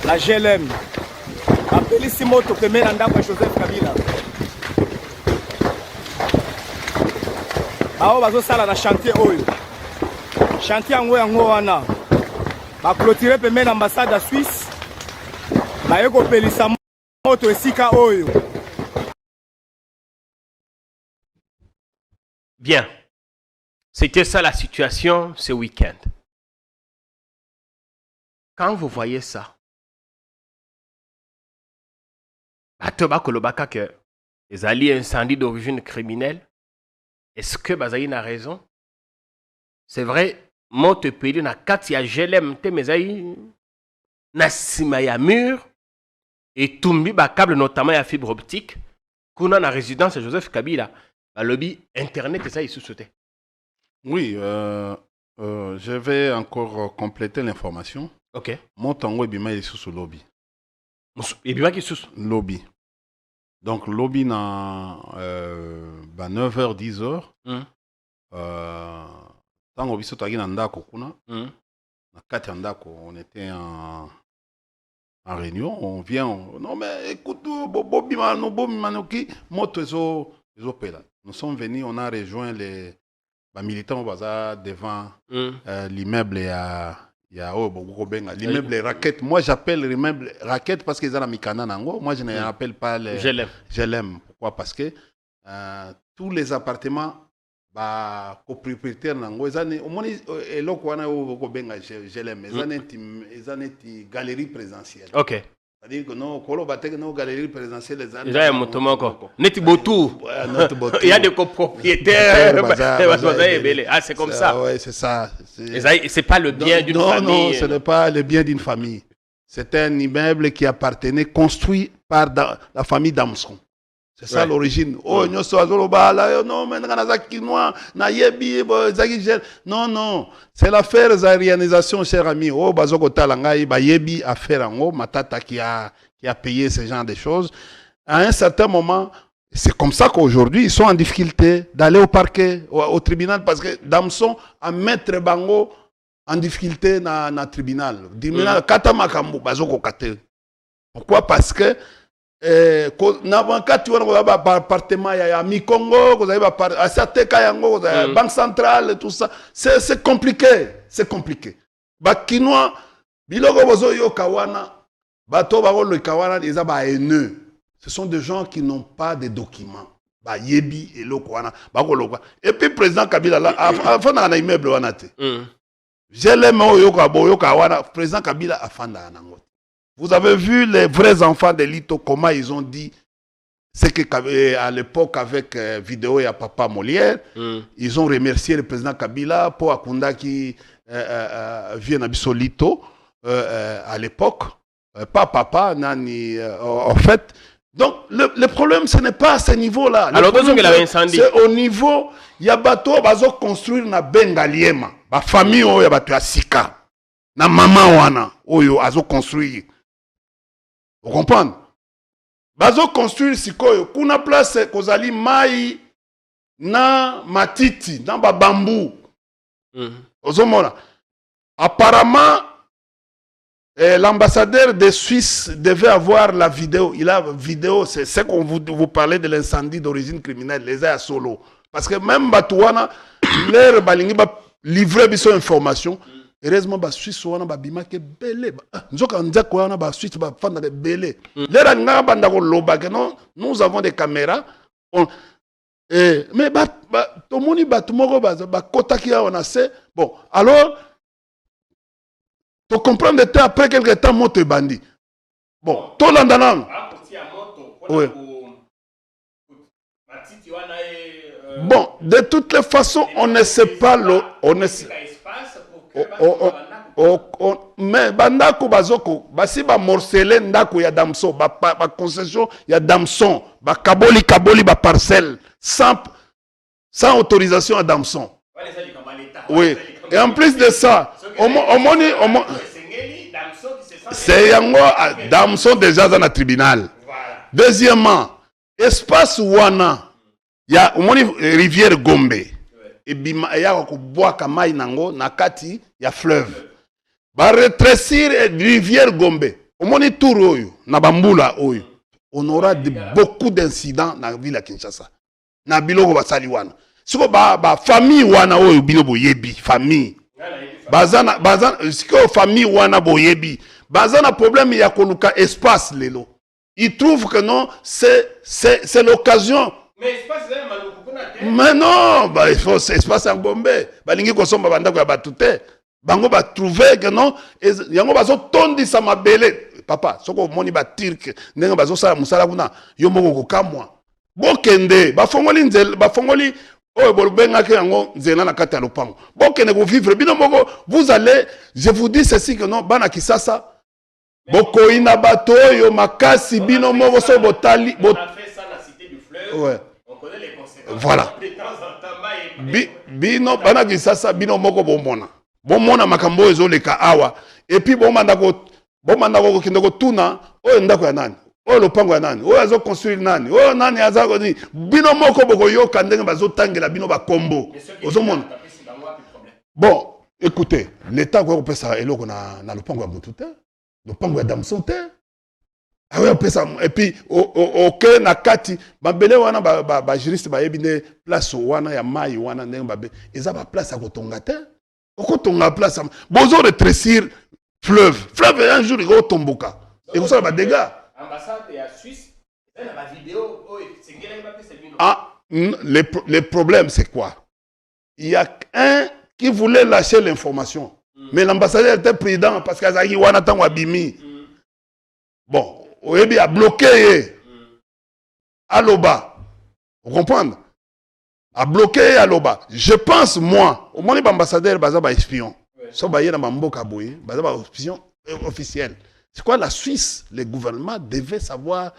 la GLM apelisi moto pembeni na ndako ya Joseph Kabila bao bazosala na chantier oyo chantier yango wana baclôture pembeni na ambassade ya Suisse baye kopelisa moto esika oyo. Bien. C'était ça la situation ce week-end. Quand vous voyez ça, Atoba Kolobaka que les alliés incendies d'origine criminelle, est-ce que Bazaï a raison? C'est vrai, moto peli na kati ya GLM te mezaï na sima ya mur et tumbi ba câble notamment ya fibre optique kuna na résidence Joseph Kabila ba lobby internet et ça il sous-sautait. Oui, je vais encore compléter l'information. OK. Mon tango ebima est sous lobby. Ebima qui sous lobby. Donc lobby na 9h 10h. Tango biso tagi na ndako kuna. Na kati ya ndako on était en réunion, on vient, non mais écoute, nous sommes venus, on a rejoint les militants au bazar devant l'immeuble l'immeuble Raquette. Moi j'appelle l'immeuble Raquette parce qu'ils ont la Mikana Nango. Moi je ne l'appelle pas les GLM. Pourquoi? Parce que tous les appartements copropriétaires nango ezane omoni eloko wana ko benga GLM ezane galerie présidentielle. OK. C'est-à-dire que non kolo batek no galerie présidentielle ezane déjà moko neti botu il y a des copropriétaires ah c'est comme ça. Ouais, c'est ça. C'est pas le bien d'une famille. Non, ce n'est pas le bien d'une famille. C'est un immeuble qui appartenait construit par la famille Damson. C'est ça l'origine. Oh, non, non, c'est l'affaire Zarianisation, cher ami. Oh, bazoko talangai, ba yebi affaire en matata qui a payé ce genre de choses. À un certain moment, c'est comme ça qu'aujourd'hui, ils sont en difficulté d'aller au parquet, au tribunal, parce que Damson a maître bango en difficulté dans le tribunal. Tribunal, kata makambu, bazoko kate. Pourquoi? Parce que n'avant-quand appartement ya Mikongo, vous avez Banque centrale, tout ça, c'est compliqué, c'est compliqué. Bakinois, biloko bozo yo kawana, bato bagolo kawana ils ba haineux. Ce sont des gens qui n'ont pas de documents. Ba yebi et lokwana, bagolo. Et puis président Kabila là, avant na immeuble wana te. J'ai les mots yo kawana, président Kabila afanda nango. Vous avez vu les vrais enfants de Lito, comment ils ont dit, c'est qu'à l'époque, avec vidéo et à Papa Molière, ils ont remercié le président Kabila pour Akunda qui vient à Lito à l'époque. Pas Papa, Nani, en fait. Donc, le problème, ce n'est pas à ce niveau-là. Alors, c'est au niveau, il y a bateau, bazo construire na Bengaliema, la famille, il y a bateau à Sika, na maman wana, oyo, azo construire. Vous comprenez? Bazo construire sikoyo kuna place kozali mai na matiti na ba bambou. Ozomona. Apparemment l'ambassadeur de Suisse devait avoir la vidéo. Il a la vidéo, c'est ce qu'on vous parlait de l'incendie d'origine criminelle, les à solo. Parce que même Batouana, leur balingi ba livrer biso information. heureusement ba Suisse wana ba bimake belé nzoka nzako wana ba Suisse ba fanda de belé lera nga banda ko loba que non nous avons des caméras mais tomoni bato moko ba kotaki ya on a c'est bon alors tu comprends de temps après quelque temps moto bandi bon to landana oui. Bon, de toutes les façons, on ne sait pas on ne sait. Mais bandako bazoko, basi ba morceler ndako ya Damson, ba concession ya Damson, ba kaboli ba parcelle sans autorisation à Damson. Oui. Et en plus de ça, c'est yango Damson déjà dans le tribunal. Deuxièmement, espace wana ya umoni rivière Gombe et bima ya ko boaka mai nango na kati ya fleuve ba rétrécir rivière Gombe umoni tour oyo na bambula oyo on aura beaucoup d'incidents na ville ya Kinshasa na biloko basali wana siko ba famille wana oyo bino boyebi famille bazana siko famille wana boyebi bazana problème ya koluka espace lelo il trouve que non c'est l'occasion. Mais non, il faut espace en Gombe. Balingi kosomba bandako ya batute. Bango ba trouver que non, yango bazo tondi sa mabele. Papa, soko moni ba tirke, nenga bazo sala musala kuna, yo moko kokamwa. Bokende, ba fongoli oyo bolbenga ke yango nzela na kati ya lopango. Bokende ko vivre bino moko, vous allez, je vous dis ceci que non, bana kisasa boko ina bato yo makasi bino moko so botali on a fait ça dans la cité du fleuve. Ouais. On connaît les conséquences. Voilà. De temps en temps, bino bana kisasa bino moko bomona makambo ezoleka awa et puis bomanda ko kende ko tuna oyo ndako ya nani oyo lopango ya nani oyo azo construire nani oyo nani azako ni bino moko boko yoka ndenge bazo tangela bino ba kombo ozomona. Bon, écoutez, l'état quoi peut ça eloko na lopango ya mutu te. Lopango ya Damson te. Ah oui, et puis ok na kati babele wana ba juriste ba yebine place wana ya mai wana ndenge babe eza ba place ya kotonga te. Okotonga place bozo rétrécir fleuve un jour il va tomboka et vous savez ba dégâts. Ambassade ya Suisse elle a la vidéo les problèmes c'est quoi? Il y a un qui voulait lâcher l'information. Mais l'ambassadeur était prudent parce qu'Azaki Wanatan Wabimi. Bon, Oebi a bloqué Aloba. Vous comprenez? A bloqué Aloba. Je pense, moi, au moins l'ambassadeur Bazaba espion. So Baye na Mamboka Boye, Bazaba espion officiel. C'est quoi la Suisse? Le gouvernement devait savoir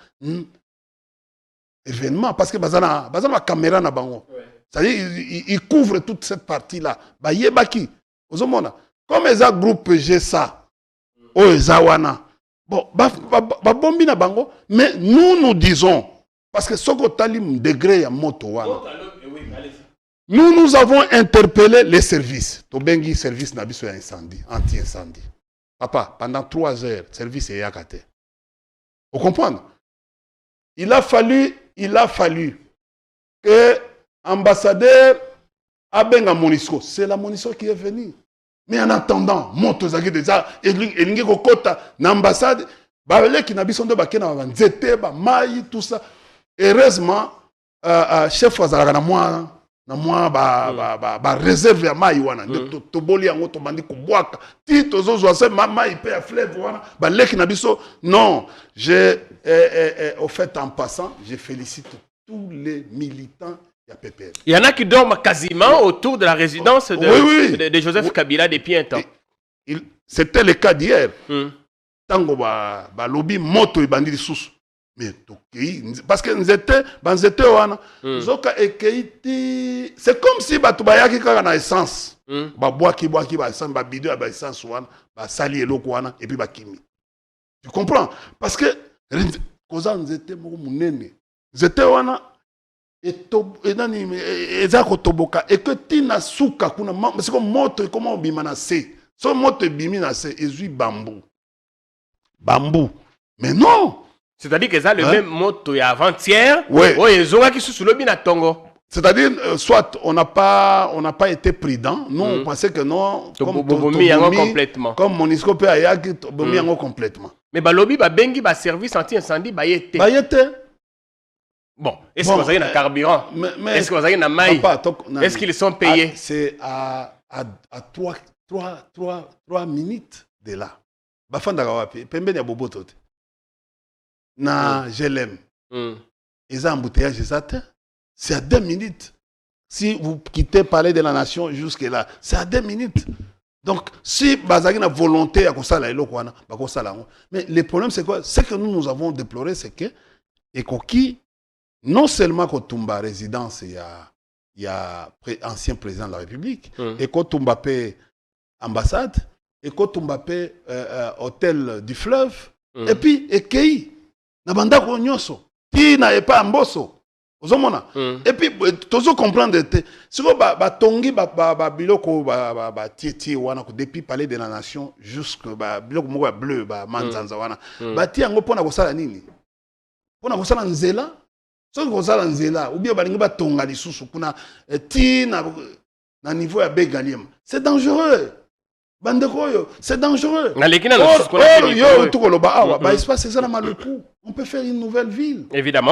événement parce que Bazana caméra na bango. C'est-à-dire, il couvre toute cette partie-là. Baye Baki. Vous comprenez? Comme ils ont groupé ça, Zawana, bon, bombi na bango, mais nous disons, parce que Soko Talim degré ya moto wana. Nous avons interpellé les services. Tobengi service nabiso ya incendie, anti-incendie. Papa, pendant 3 heures, service est yakate. Vous comprenez? Il a fallu que l'ambassadeur Abenga Monisco, c'est la Monisco qui est venue. Mais en attendant, moto zaki déjà elingi kokota na ambassade balé ki na bisondo bakena ba nzete ba mai tout ça. Heureusement chef wazalaka na moi ba réserve ya mai wana to boli yango to bandi ko bwaka ti to zo zo mai pe ya fleuve wana ba leki na biso non au fait en passant je félicite tous les militants. Il y en a qui dorment quasiment autour de la résidence de Joseph Kabila depuis un temps. C'était le cas d'hier. Tango ba lobby moto et bandit sous. Mais parce que nous étions wana zoka ekeiti c'est comme si batubayaki kaka na essence. Ba boaki ba essence ba bidon ba essence wana ba sali eloko wana et puis ba kimi. Tu comprends? Parce que koza nous étions moko munene. Zete wana et que tina suka kuna c'est comme moto comment bimana c'est so moto bimina c'est ezui bambou mais non c'est-à-dire que ça le même moto ya avant-hier ouais ezonga ki sous le bina tongo C'est-à-dire, soit on n'a pas été prudent, nous on pensait que non, comme Monisco peut ayaki, complètement. Mais balobi bengi service anti-incendie bayete. Bon, est-ce que vous avez un carburant? Est-ce que vous avez un maïs? Est-ce qu'ils sont payés? C'est à 3 minutes de là. Bafanda kawapi, pembeni ya boboto. Na GLM. Ils ont embouteillage exact. C'est à 2 minutes. Si vous quittez Palais de la Nation jusque-là, c'est à 2 minutes. Donc, si Bazagi a volonté à Kosala, mais le problème, c'est quoi? Ce que nous avons déploré, c'est que Ekoki, non seulement Kotumba résidence, il y a ancien président de la République, et Kotumba paie ambassade, et Kotumba paie hôtel du fleuve, et puis Ekei, Nabanda Konyoso, qui n'a pas Amboso. Et puis, tu comprendre, si vous tongi biloko tieti wana depuis Palais de la Nation jusqu'à biloko moko bleu manzanza wana bati yango pona kosala nini? Pona kosala nzela? Soki kosala nzela ou bien balingi batonga lisusu kuna ti na niveau ya Begaliem. C'est dangereux. C'est dangereux. On peut faire une nouvelle ville. Évidemment.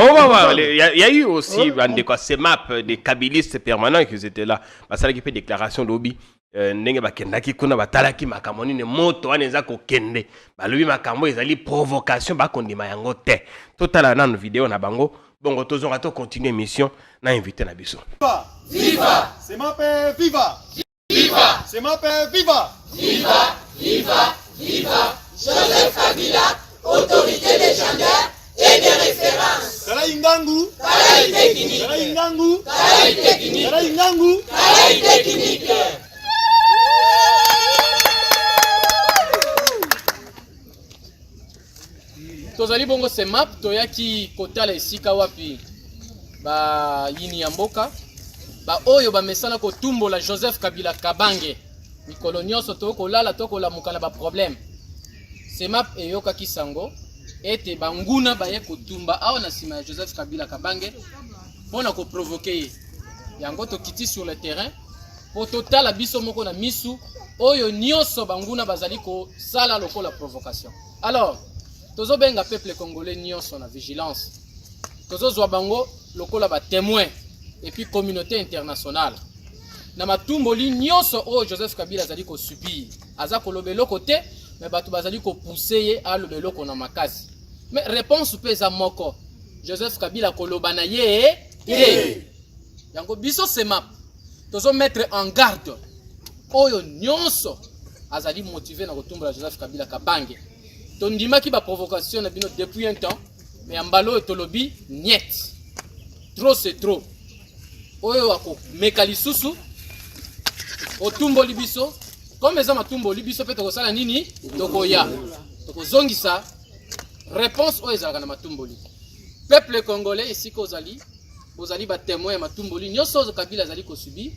Il y a eu aussi ces maps des kabylistes permanents qui étaient là. Ça a été déclaration d'Obi. Ndenge bakendaki kuna batalaki makamoni ne moto wana eza kokende balobi makambo ezali provocation bakondima yango te totala na vidéo na bango bongo tozonga to continuer mission na invité na biso. Viva c'est ma paix, viva viva c'est ma paix, viva viva viva viva Joseph Kabila, autorité légendaire et de référence. Kala Ingangu, Kala Technique, Kala Ingangu, Kala Technique, Kala Ingangu, Kala Technique. Tozali bongo se map toyaki kotala esika wapi ba yini ya mboka ba oyo ba mesana ko tumbola Joseph Kabila Kabange mikolo nyonso to kolala to kolamuka na ba problème se map eyoka kisango ete banguna baye kotumba awa na sima ya Joseph Kabila Kabange pona ko provoquer yango to kiti sur le terrain po totala biso moko na misu oyo nyonso banguna bazali ko sala lokola provocation. Alors tozo benga peuple congolais nyonso na vigilance. Tozo zwa bango lokola ba témoin et puis communauté internationale. Na matumboli nyonso o Joseph Kabila azali ko subir. Aza ko lobelo côté mais batu bazali ko pousser a lobelo ko na makasi. Mais réponse pesa moko. Joseph Kabila ko lobana ye yango biso sema tozo mettre en garde oyo nyonso azali motivé na kotumba Joseph Kabila Kabange. Tondimaki ba provocation na bino depuis un temps mais ambalo etolobi niet. Trop c'est trop. Oyo wako mekali susu otumbo libiso comme eza matumbo libiso pe tokosala nini tokoya tokozongisa réponse oyo ezalaka na matumbo li peuple congolais esika ozali ba témoin ya matumbo li nyonso Kabila azali kosubi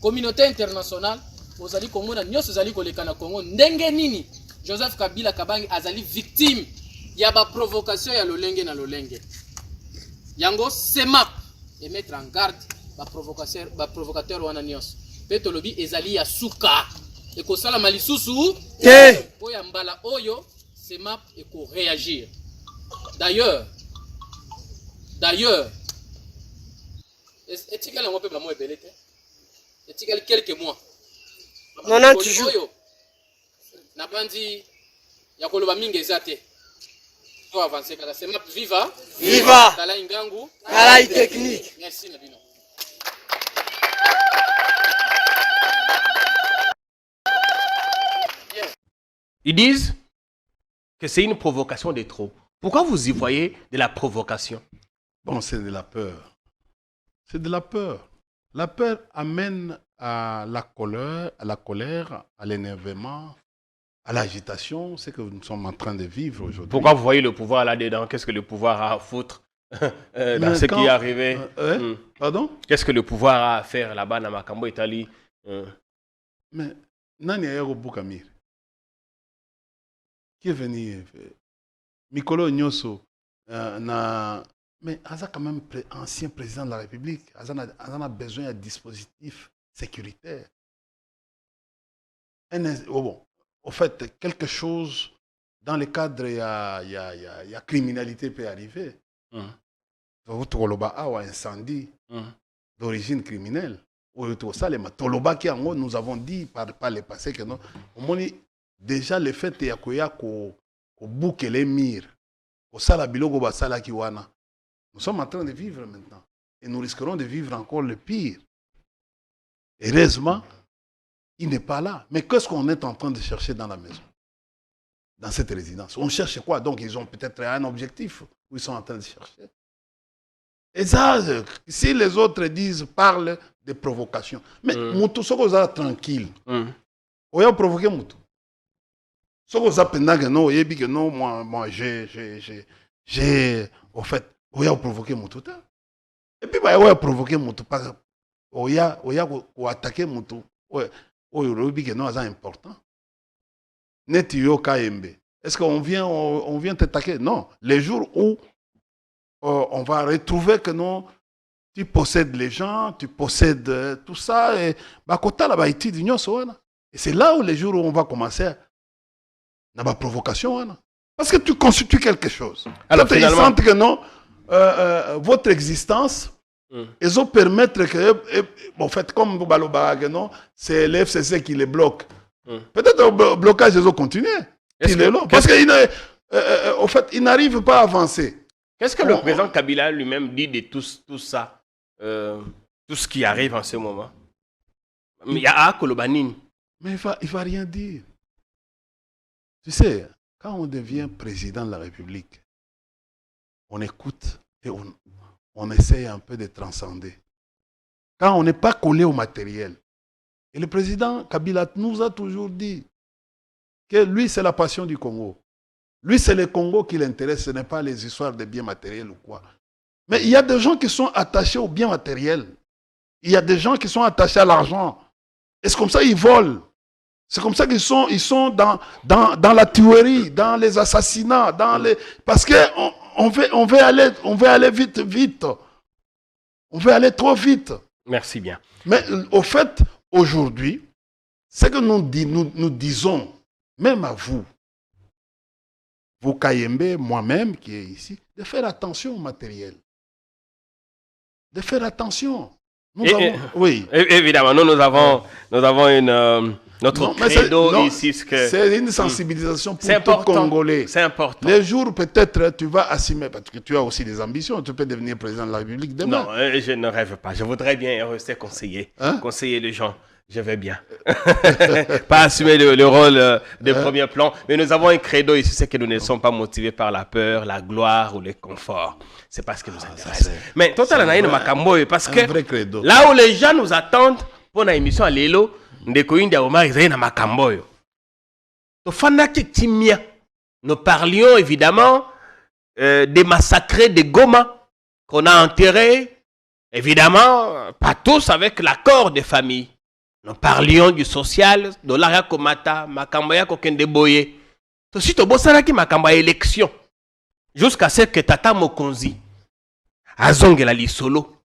communauté internationale ozali komona nyonso ezali koleka na Congo ndenge nini Joseph Kabila Kabange azali victime ya ba provocation ya lolenge na lolenge yango semap et mettre en garde ba provocateur wana nyonso pe tolobi ezali ya suka ekosala malisusu te oya mbala oyo semap eko réagir. D'ailleurs etikala ngo pe ba mo ebelete etikala quelques mois 90 jours na bandi ya koloba mingi ezate to avancer kaka semap viva viva Kala Ingangu Kala Technique. Merci na bino. Ils disent que c'est une provocation de trop. Pourquoi vous y voyez de la provocation? Bon, c'est de la peur. C'est de la peur. La peur amène à la colère, à l'énervement, à l'agitation, c'est que nous sommes en train de vivre aujourd'hui. Pourquoi vous voyez le pouvoir là-dedans? Qu'est-ce que le pouvoir a à foutre dans ce qui est arrivé? Pardon? Qu'est-ce que le pouvoir a à faire là-bas dans Makambo Italie? Mais, Nani Ayero Boukamir, qui est venu Mikolo Nyoso na Mais Aza quand même ancien président de la République. Aza a besoin d'un dispositif sécuritaire. Bon, au fait, quelque chose, dans le cadre, il y a criminalité peut arriver. Un incendie d'origine criminelle. Toloba qui nous avons dit par le passé que non. Déjà le fait qu'il y a bouquer les murs, nous sommes en train de vivre maintenant. Et nous risquerons de vivre encore le pire. Heureusement, il n'est pas là. Mais qu'est-ce qu'on est en train de chercher dans la maison? Dans cette résidence? On cherche quoi? Donc ils ont peut-être un objectif où ils sont en train de chercher. Et ça, si les autres parlent de provocation. Mais Moutou, ce qu'on a tranquille. On a provoqué Moutou. Ce qu'on a pendant que non, moi, j'ai, au fait, on a provoqué Moutou. Et puis, on a provoqué Moutou. On a attaqué Moutou. On a dit que non, c'est important. Net yo KMB. Est-ce qu'on vient t'attaquer? Non. Les jours où on va retrouver que non, tu possèdes les gens, tu possèdes tout ça, et c'est là où les jours où on va commencer à la provocation. Parce que tu constitues quelque chose. Alors finalement, ils sentent que non, votre existence, ils vont permettre que, en fait, comme non, c'est l'FCC qui les bloque. Peut-être le blocage, ils vont continuer. Parce qu'en fait, ils n'arrivent pas à avancer. Qu'est-ce que le président Kabila lui-même dit de tout ça, tout ce qui arrive en ce moment? Mais il y a Kolobanine. Mais il ne va rien dire. Tu sais, quand on devient président de la République, on écoute et on essaye un peu de transcender. Quand on n'est pas collé au matériel. Et le président Kabila nous a toujours dit que lui, c'est la passion du Congo. Lui, c'est le Congo qui l'intéresse, ce n'est pas les histoires de biens matériels ou quoi. Mais il y a des gens qui sont attachés aux biens matériels. Il y a des gens qui sont attachés à l'argent. Et c'est comme ça qu'ils volent. C'est comme ça qu'ils sont dans la tuerie, dans les assassinats, parce qu'on veut aller vite. On veut aller trop vite. Merci bien. Mais au fait, aujourd'hui, ce que nous disons, même à vous, KMB, moi-même qui est ici, de faire attention au matériel. De faire attention. Oui. Évidemment, nous avons notre credo ici. C'est une sensibilisation pour tout Congolais. C'est important. Les jours, peut-être, tu vas assumer, parce que tu as aussi des ambitions, tu peux devenir président de la République demain. Non, je ne rêve pas. Je voudrais bien rester conseiller. Conseiller les gens. Je vais bien. Pas assumer le rôle de premier plan. Mais nous avons un credo ici, c'est que nous ne sommes pas motivés par la peur, la gloire ou le confort. C'est pas ce qui nous intéresse. Mais total, parce que là où les gens nous attendent pour une émission à Lélo, nous parlions évidemment des massacrés de Goma qu'on a enterrés, évidemment, pas tous avec l'accord des familles. Nous parlions du social, de l'Aria Komata, Makambaya Kokende Boye. Ensuite, au Bossanaki Makambaya élection. Jusqu'à ce que Tata Mokonzi, Azongela Lisolo,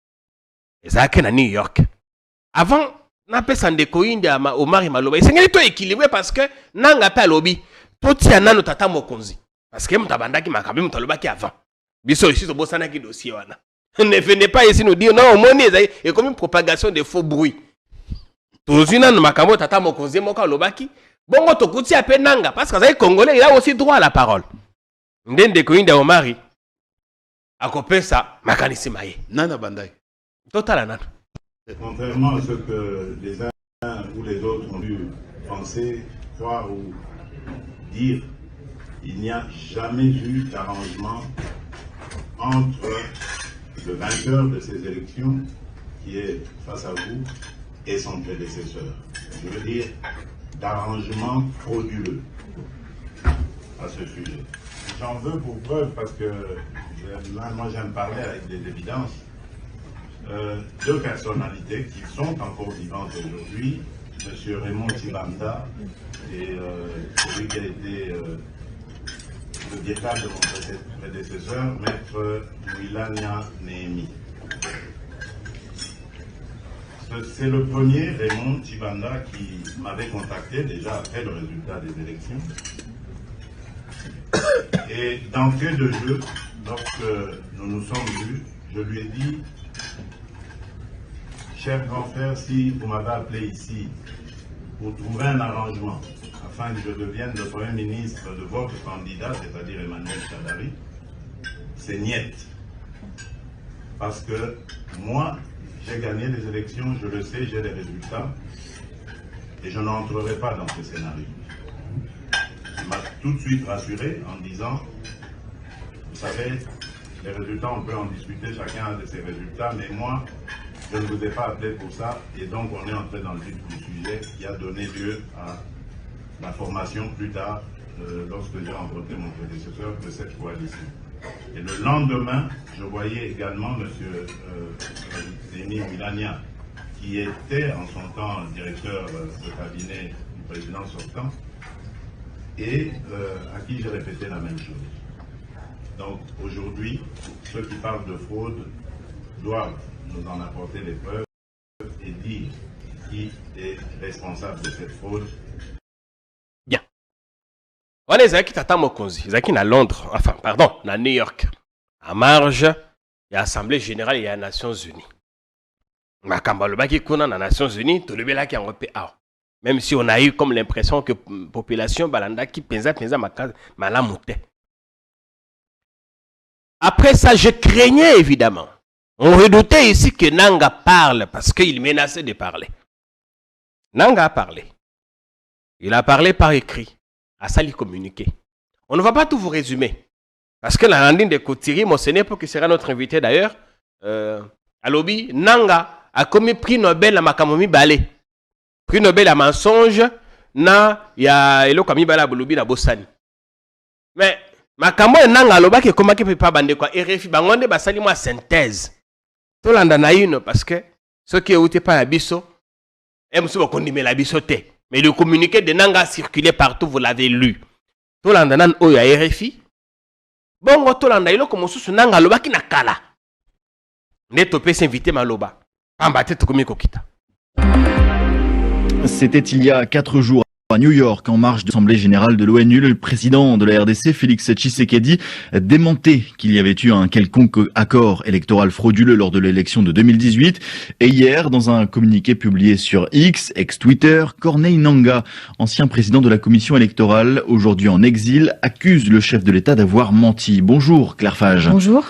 Ezake na New York. Avant, n'a pas Sandeko India, Omar Maloba. C'est un équilibré parce que Nanga pas lobby. Tout y a no Tata Mokonzi. Parce que Moutabandaki Makambi Moutaloba qui avant. Biso ici, au Bossanaki dossier. Ne venez pas ici nous dire non, mon nez, et comme une propagation de faux bruits. Tozina no makambo tata mokonzi moka lobaki bongo tokuti ape nanga parce que les Congolais il a aussi droit à la parole. Ndende ko inda Omari akopesa makanisi maye nana bandai total nana. Contrairement à ce que les uns ou les autres ont pu penser, croire ou dire, il n'y a jamais eu d'arrangement entre le vainqueur de ces élections qui est face à vous et son prédécesseur. Je veux dire, d'arrangement frauduleux à ce sujet. J'en veux pour preuve parce que moi j'aime parler avec des évidences. Deux personnalités qui sont encore vivantes aujourd'hui, M. Raymond Chibanda et celui qui a été le dictat de mon prédécesseur, Maître Wilania Nehemi. C'est le premier, Raymond Tibanda, qui m'avait contacté déjà après le résultat des élections. Et d'entrée de jeu, lorsque nous nous sommes vus, je lui ai dit, cher grand frère, si vous m'avez appelé ici pour trouver un arrangement afin que je devienne le Premier ministre de votre candidat, c'est-à-dire Emmanuel Shadari, c'est niet. Parce que moi, j'ai gagné les élections, je le sais, j'ai les résultats, et je n'entrerai pas dans ce scénario. Il m'a tout de suite rassuré en disant, vous savez, les résultats, on peut en discuter, chacun a de ses résultats, mais moi, je ne vous ai pas appelé pour ça, et donc on est entré dans le vif du sujet qui a donné lieu à la formation plus tard, lorsque j'ai rencontré mon prédécesseur, de cette coalition. Et le lendemain, je voyais également M. Denis Wilania, qui était en son temps directeur de cabinet du président sortant, et à qui j'ai répété la même chose. Donc aujourd'hui, ceux qui parlent de fraude doivent nous en apporter les preuves et dire qui est responsable de cette fraude. Bien. Voilà, Zaki Tata Mokonzi, Zaki na Londres, enfin, pardon, na New York, à marge, il y a l'Assemblée Générale, il y a les Nations Unies. Makamba le baki kuna na Nations Unies, tout le bela qui en repé. Même si on a eu comme l'impression que la population balanda qui pensa malamouté. Après ça, je craignais évidemment. On redoutait ici que Nanga parle parce qu'il menaçait de parler. Nanga a parlé. Il a parlé par écrit. À ça, il communiqué. On ne va pas tout vous résumer. Parce que la landine de Kotiri, Monseigneur, pour qu'il sera notre invité d'ailleurs, à Lobby, Nanga a commis prix Nobel à Makamomi Balé. Prix Nobel à mensonge, na ya elo kami bala bulubi na Bossani. Mais Makambo Nanga loba ke comment peut pas bande quoi RFI bangonde basali moi synthèse. To landa na une parce que ceux qui écoutent pas la biso, aiment souvent qu'on dit mais la biso te. Mais le communiqué de Nanga a circulé partout, vous l'avez lu. To landa nan o ya RFI. Bongo to landa ilo comme sous Nanga loba ki na kala. Neto peut s'inviter maloba. Pambate to komi kokita. C'était il y a 4 jours à New York, en marge de l'Assemblée générale de l'ONU. Le président de la RDC, Félix Tshisekedi, démentait qu'il y avait eu un quelconque accord électoral frauduleux lors de l'élection de 2018. Et hier, dans un communiqué publié sur X, ex-Twitter, Corneille Nangaa, ancien président de la commission électorale, aujourd'hui en exil, accuse le chef de l'État d'avoir menti. Bonjour Claire Fage. Bonjour.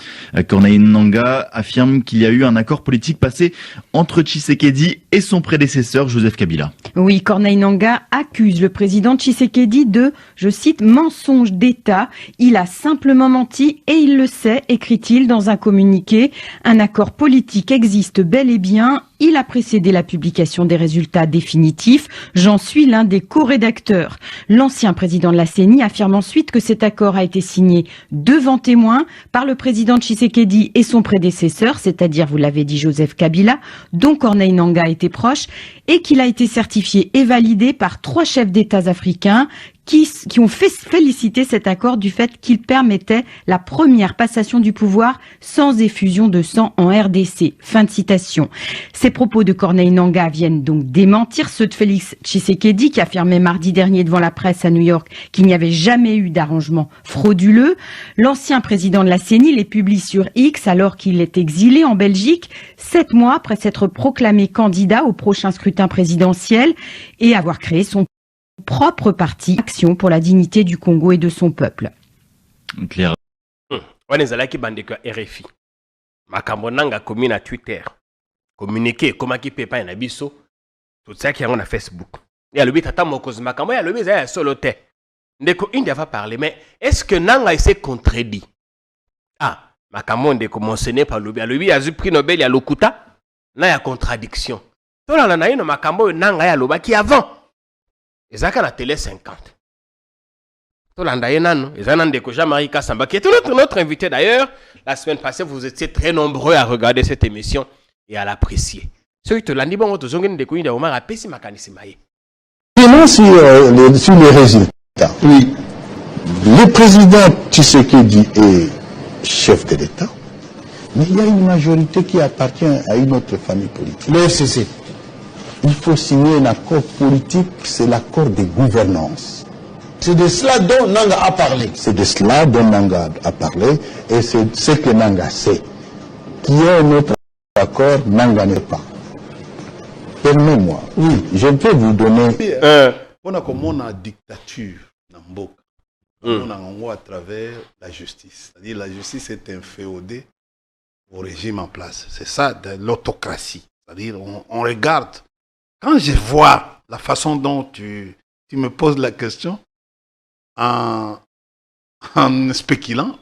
Corneille Nangaa affirme qu'il y a eu un accord politique passé entre Tshisekedi et son prédécesseur, Joseph Kabila. Oui, Corneille Nangaa accuse le président Tshisekedi de, je cite, mensonge d'État. Il a simplement menti et il le sait, écrit-il dans un communiqué. Un accord politique existe bel et bien. Il a précédé la publication des résultats définitifs. J'en suis l'un des co-rédacteurs. L'ancien président de la CENI affirme ensuite que cet accord a été signé devant témoins par le président Tshisekedi et son prédécesseur, c'est-à-dire, vous l'avez dit, Joseph Kabila, dont Corneille Nangaa était proche, et qu'il a été certifié et validé par 3 chefs d'État africains qui ont fait féliciter cet accord du fait qu'il permettait la première passation du pouvoir sans effusion de sang en RDC. Fin de citation. Ces propos de Corneille Nangaa viennent donc démentir ceux de Félix Tshisekedi qui affirmait mardi dernier devant la presse à New York qu'il n'y avait jamais eu d'arrangement frauduleux. L'ancien président de la CENI les publie sur X alors qu'il est exilé en Belgique 7 mois après s'être proclamé candidat au prochain scrutin présidentiel et avoir créé son propre parti, Action pour la dignité du Congo et de son peuple. Claire. On est allé qui bande que RFI. Makambo Nanga commis na Twitter. Communiqué comment qui peut pas un abisso. Tout ça qui est en Facebook. Il y a le but à Tamokos Makambo, il y a le but à Solote. Ndeko India va parler, mais est-ce que Nanga s'est contredit? Ah, Makambo ndeko mentionné par le but. Le but il a eu prix Nobel, il y a l'Okuta. Là il y a contradiction. Tout là on a une Makambo Nanga il y a l'Oba qui avant. Et ça quand la télé 50. Tout l'andaïnan, et ça de Jean-Marie Kassamba, qui était notre invité d'ailleurs. La semaine passée, vous étiez très nombreux à regarder cette émission et à l'apprécier. Ceux qui te l'ont dit, bon, tu as dit que tu as apprécié ma canisse. Sur les résultats. Oui. Le Le président Tshisekedi est chef de l'État, mais il y a une majorité qui appartient à une autre famille politique. Le FCC. Il faut signer un accord politique, c'est l'accord de gouvernance. C'est de cela dont Nanga a parlé. C'est de cela dont Nanga a parlé, et c'est ce que Nanga sait. Qui est un autre accord, Nanga n'est pas. Permettez-moi, oui, je peux vous donner... On a comme on a dictature dans Mboka. On a en à travers la justice. C'est-à-dire la justice est inféodée au régime en place. C'est ça, de l'autocratie. C'est-à-dire on regarde. Quand je vois la façon dont tu me poses la question, en spéculant,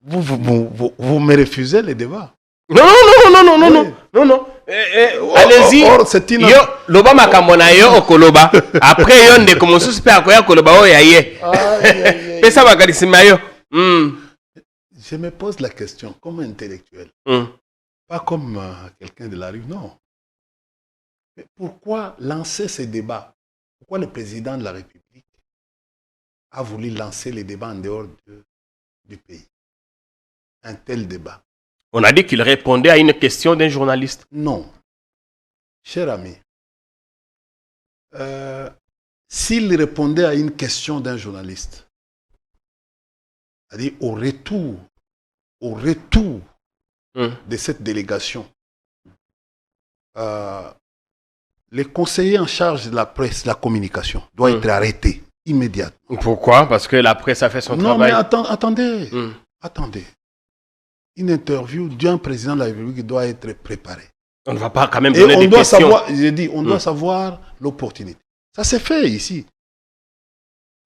vous me refusez les débats. Non. Allez-y. Yo, loba makamona yo okoloba. Après yo nde comme suspect akoya koloba o yaye. Pesa bakarisima yo. Je me pose la question comme intellectuel. Pas comme quelqu'un de la rue, non. Mais pourquoi lancer ces débats? Pourquoi le président de la République a voulu lancer les débats en dehors du pays? Un tel débat. On a dit qu'il répondait à une question d'un journaliste. Non. Cher ami, s'il répondait à une question d'un journaliste, c'est-à-dire au retour de cette délégation, les conseillers en charge de la presse, de la communication, doivent être arrêtés immédiatement. Pourquoi? Parce que la presse a fait son travail. Non, mais attendez. Une interview d'un président de la République doit être préparée. On ne va pas quand même donner des questions. On doit savoir l'opportunité. Ça s'est fait ici.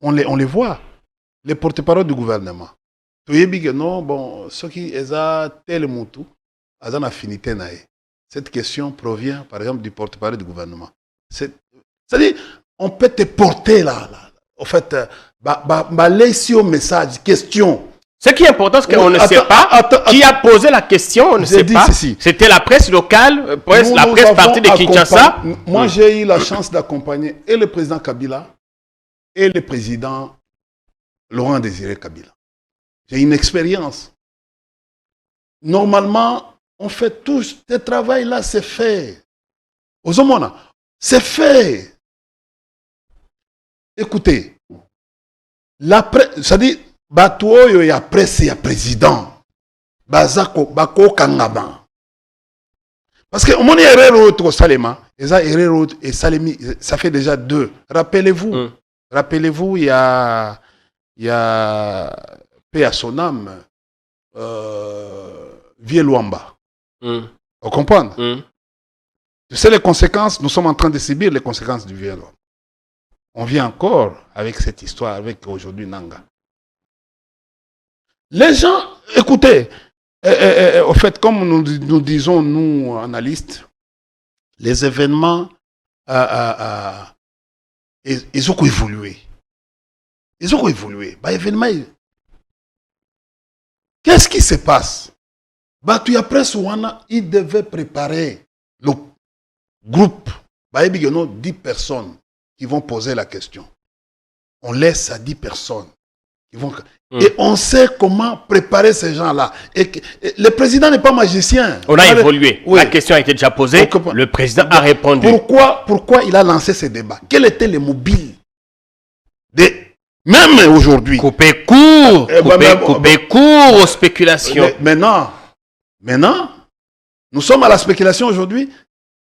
On les voit. Les porte-parole du gouvernement. Non, bon, ceux qui ont tel moutou, ils ont une affinité. Cette question provient, par exemple, du porte-parole du gouvernement. C'est-à-dire, on peut te porter là. En fait, laisser au message, question. Ce qui est important, c'est qu'on ne sait pas qui a posé la question, on ne sait pas. C'était la presse locale, la presse partie de Kinshasa. Moi, j'ai eu la chance d'accompagner et le président Kabila et le président Laurent Désiré Kabila. J'ai une expérience. Normalement, on fait tout ce travail-là, c'est fait. Aux hommes, c'est fait. Écoutez, c'est-à-dire, Batuoyo ya presse ya président bazako bako kangaba parce que au moins erreur autre salema erreur et salemi ça fait déjà 2. Rappelez-vous il y a paix à son âme Vielouamba. Vous comprenez? Tu sais les conséquences, nous sommes en train de subir les conséquences du viol. On vient encore avec cette histoire avec aujourd'hui Nanga. Les gens, écoutez, au fait, comme nous disons, nous, analystes, les événements, ils ont évolué. Qu'est-ce qui se passe? Il devait préparer le groupe, 10 personnes qui vont poser la question. On laisse à 10 personnes. Et on sait comment préparer ces gens-là. Et le président n'est pas magicien. On a évolué. Oui. La question a été déjà posée. Le président a répondu. Pourquoi il a lancé ce débat? Quel était le mobile même aujourd'hui? Couper court aux spéculations. Maintenant, nous sommes à la spéculation aujourd'hui.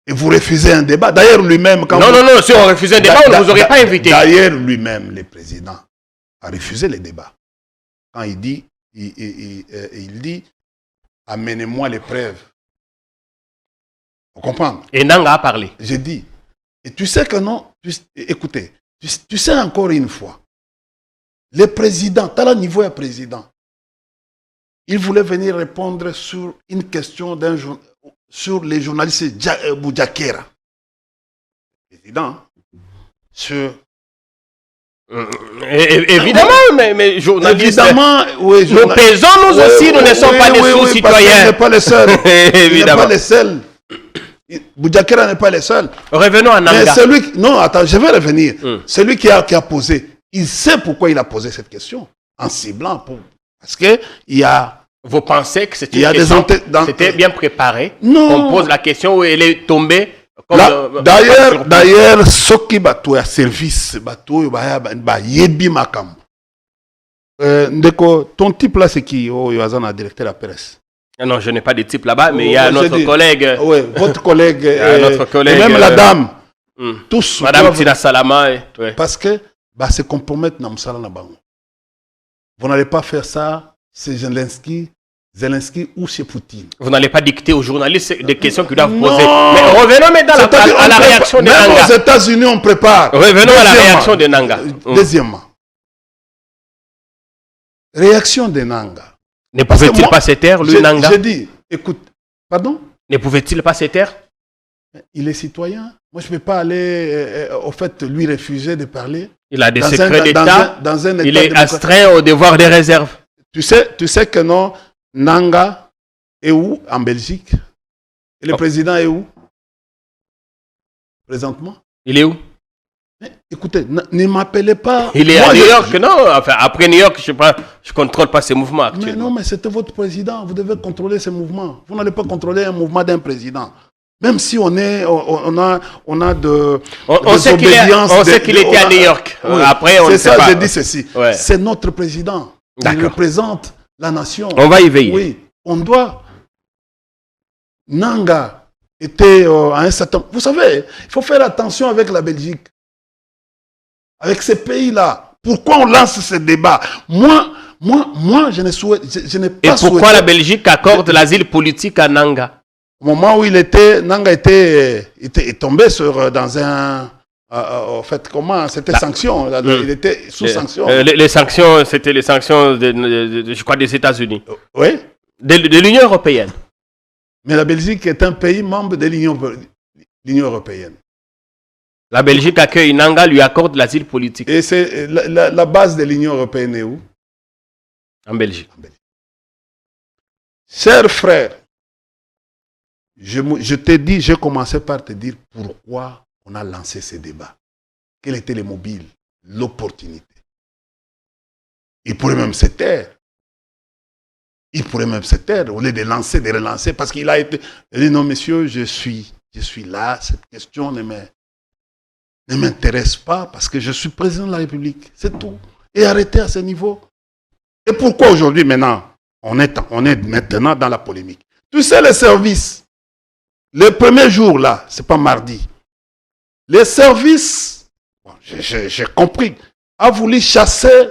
Et vous refusez un débat. D'ailleurs, lui-même... Non, si on refusait un débat, on ne vous aurait pas invité. D'ailleurs, lui-même, le président, a refusé le débat. Quand il dit, amenez-moi les preuves. Vous comprenez? Et Nanga a parlé. J'ai dit, et tu sais que non, écoutez, tu sais encore une fois, le président, tu as le niveau du président, il voulait venir répondre sur une question sur les journalistes Boudiakera. Président, sur... évidemment, mais journalistes. Évidemment, oui, nous pesons nous aussi, nous ne sommes pas des sous-citoyens. Il n'est pas le seul. Évidemment. Il n'est pas le seul. Boudiakera n'est pas le seul. Revenons à Nanga. Non, attends, je vais revenir. Celui qui a posé, il sait pourquoi il a posé cette question. en ciblant. Parce qu'il y a... Vous pensez que c'est une question, c'était bien préparé? Non. On pose la question où elle est tombée. D'ailleurs, ce qui bateau à service, bateau, yebi makam. Ndeko, ton type là, c'est qui? Oh, il y a un directeur de la presse. Non, je n'ai pas de type là-bas, mais il y a notre collègue. Oui, votre collègue. Notre collègue. Et même la dame. Tous. Madame Tina Salama. Parce que c'est compromettre dans Moussala Nabango. Vous n'allez pas faire ça, c'est Zelensky ou chez Poutine. Vous n'allez pas dicter aux journalistes des questions qu'ils doivent poser. Mais revenons maintenant à la réaction de Nanga. Même aux États-Unis, on prépare. Revenons à la réaction de Nanga. Deuxièmement, réaction de Nanga. Ne pouvait-il pas se taire, lui, Nanga? J'ai dit, écoute, pardon? Ne pouvait-il pas se taire? Il est citoyen. Moi, je ne peux pas aller, au fait, lui refuser de parler. Il a des secrets d'État. Il est astreint au devoir des réserves. Tu sais que non, Nanga est où? En Belgique. Et le président est où? Présentement. Il est où? Mais, écoutez, ne m'appelez pas. Il est à New York, non? Enfin, après New York, je ne contrôle pas ses mouvements actuellement. Mais non, mais c'était votre président. Vous devez contrôler ses mouvements. Vous n'allez pas contrôler un mouvement d'un président. Même si on a de on sait qu'il était à New York. Oui. Après, on c'est ne sait ça, pas. j'ai dit ceci. Ouais. C'est notre président. Il représente la nation. On va y veiller. Oui, on doit. Nanga était à un certain... Vous savez, il faut faire attention avec la Belgique. Avec ces pays-là. Pourquoi on lance ce débat? Moi, je n'ai pas souhaité... Et pourquoi la Belgique accorde l'asile politique à Nanga? Au moment où Nanga était tombé dans un... en fait, comment? C'était sanction. Il était sous sanction. Les sanctions, c'était les sanctions, je crois, des États-Unis. Oui. De l'Union européenne. Mais la Belgique est un pays membre de l'Union européenne. La Belgique accueille Nanga, lui accorde l'asile politique. Et c'est la base de l'Union européenne est où? En Belgique. Chers frères, je t'ai dit, j'ai commencé par te dire pourquoi on a lancé ce débat. Quels étaient les mobiles, l'opportunité. Il pourrait même se taire. Au lieu de lancer, de relancer, parce qu'il a été... Il dit non, monsieur, je suis là, cette question ne m'intéresse pas, parce que je suis président de la République. C'est tout. Et arrêtez à ce niveau. Et pourquoi aujourd'hui, maintenant, on est maintenant dans la polémique? Tu sais, les services, le premier jour, là, c'est pas mardi, les services, bon, j'ai compris, a voulu chasser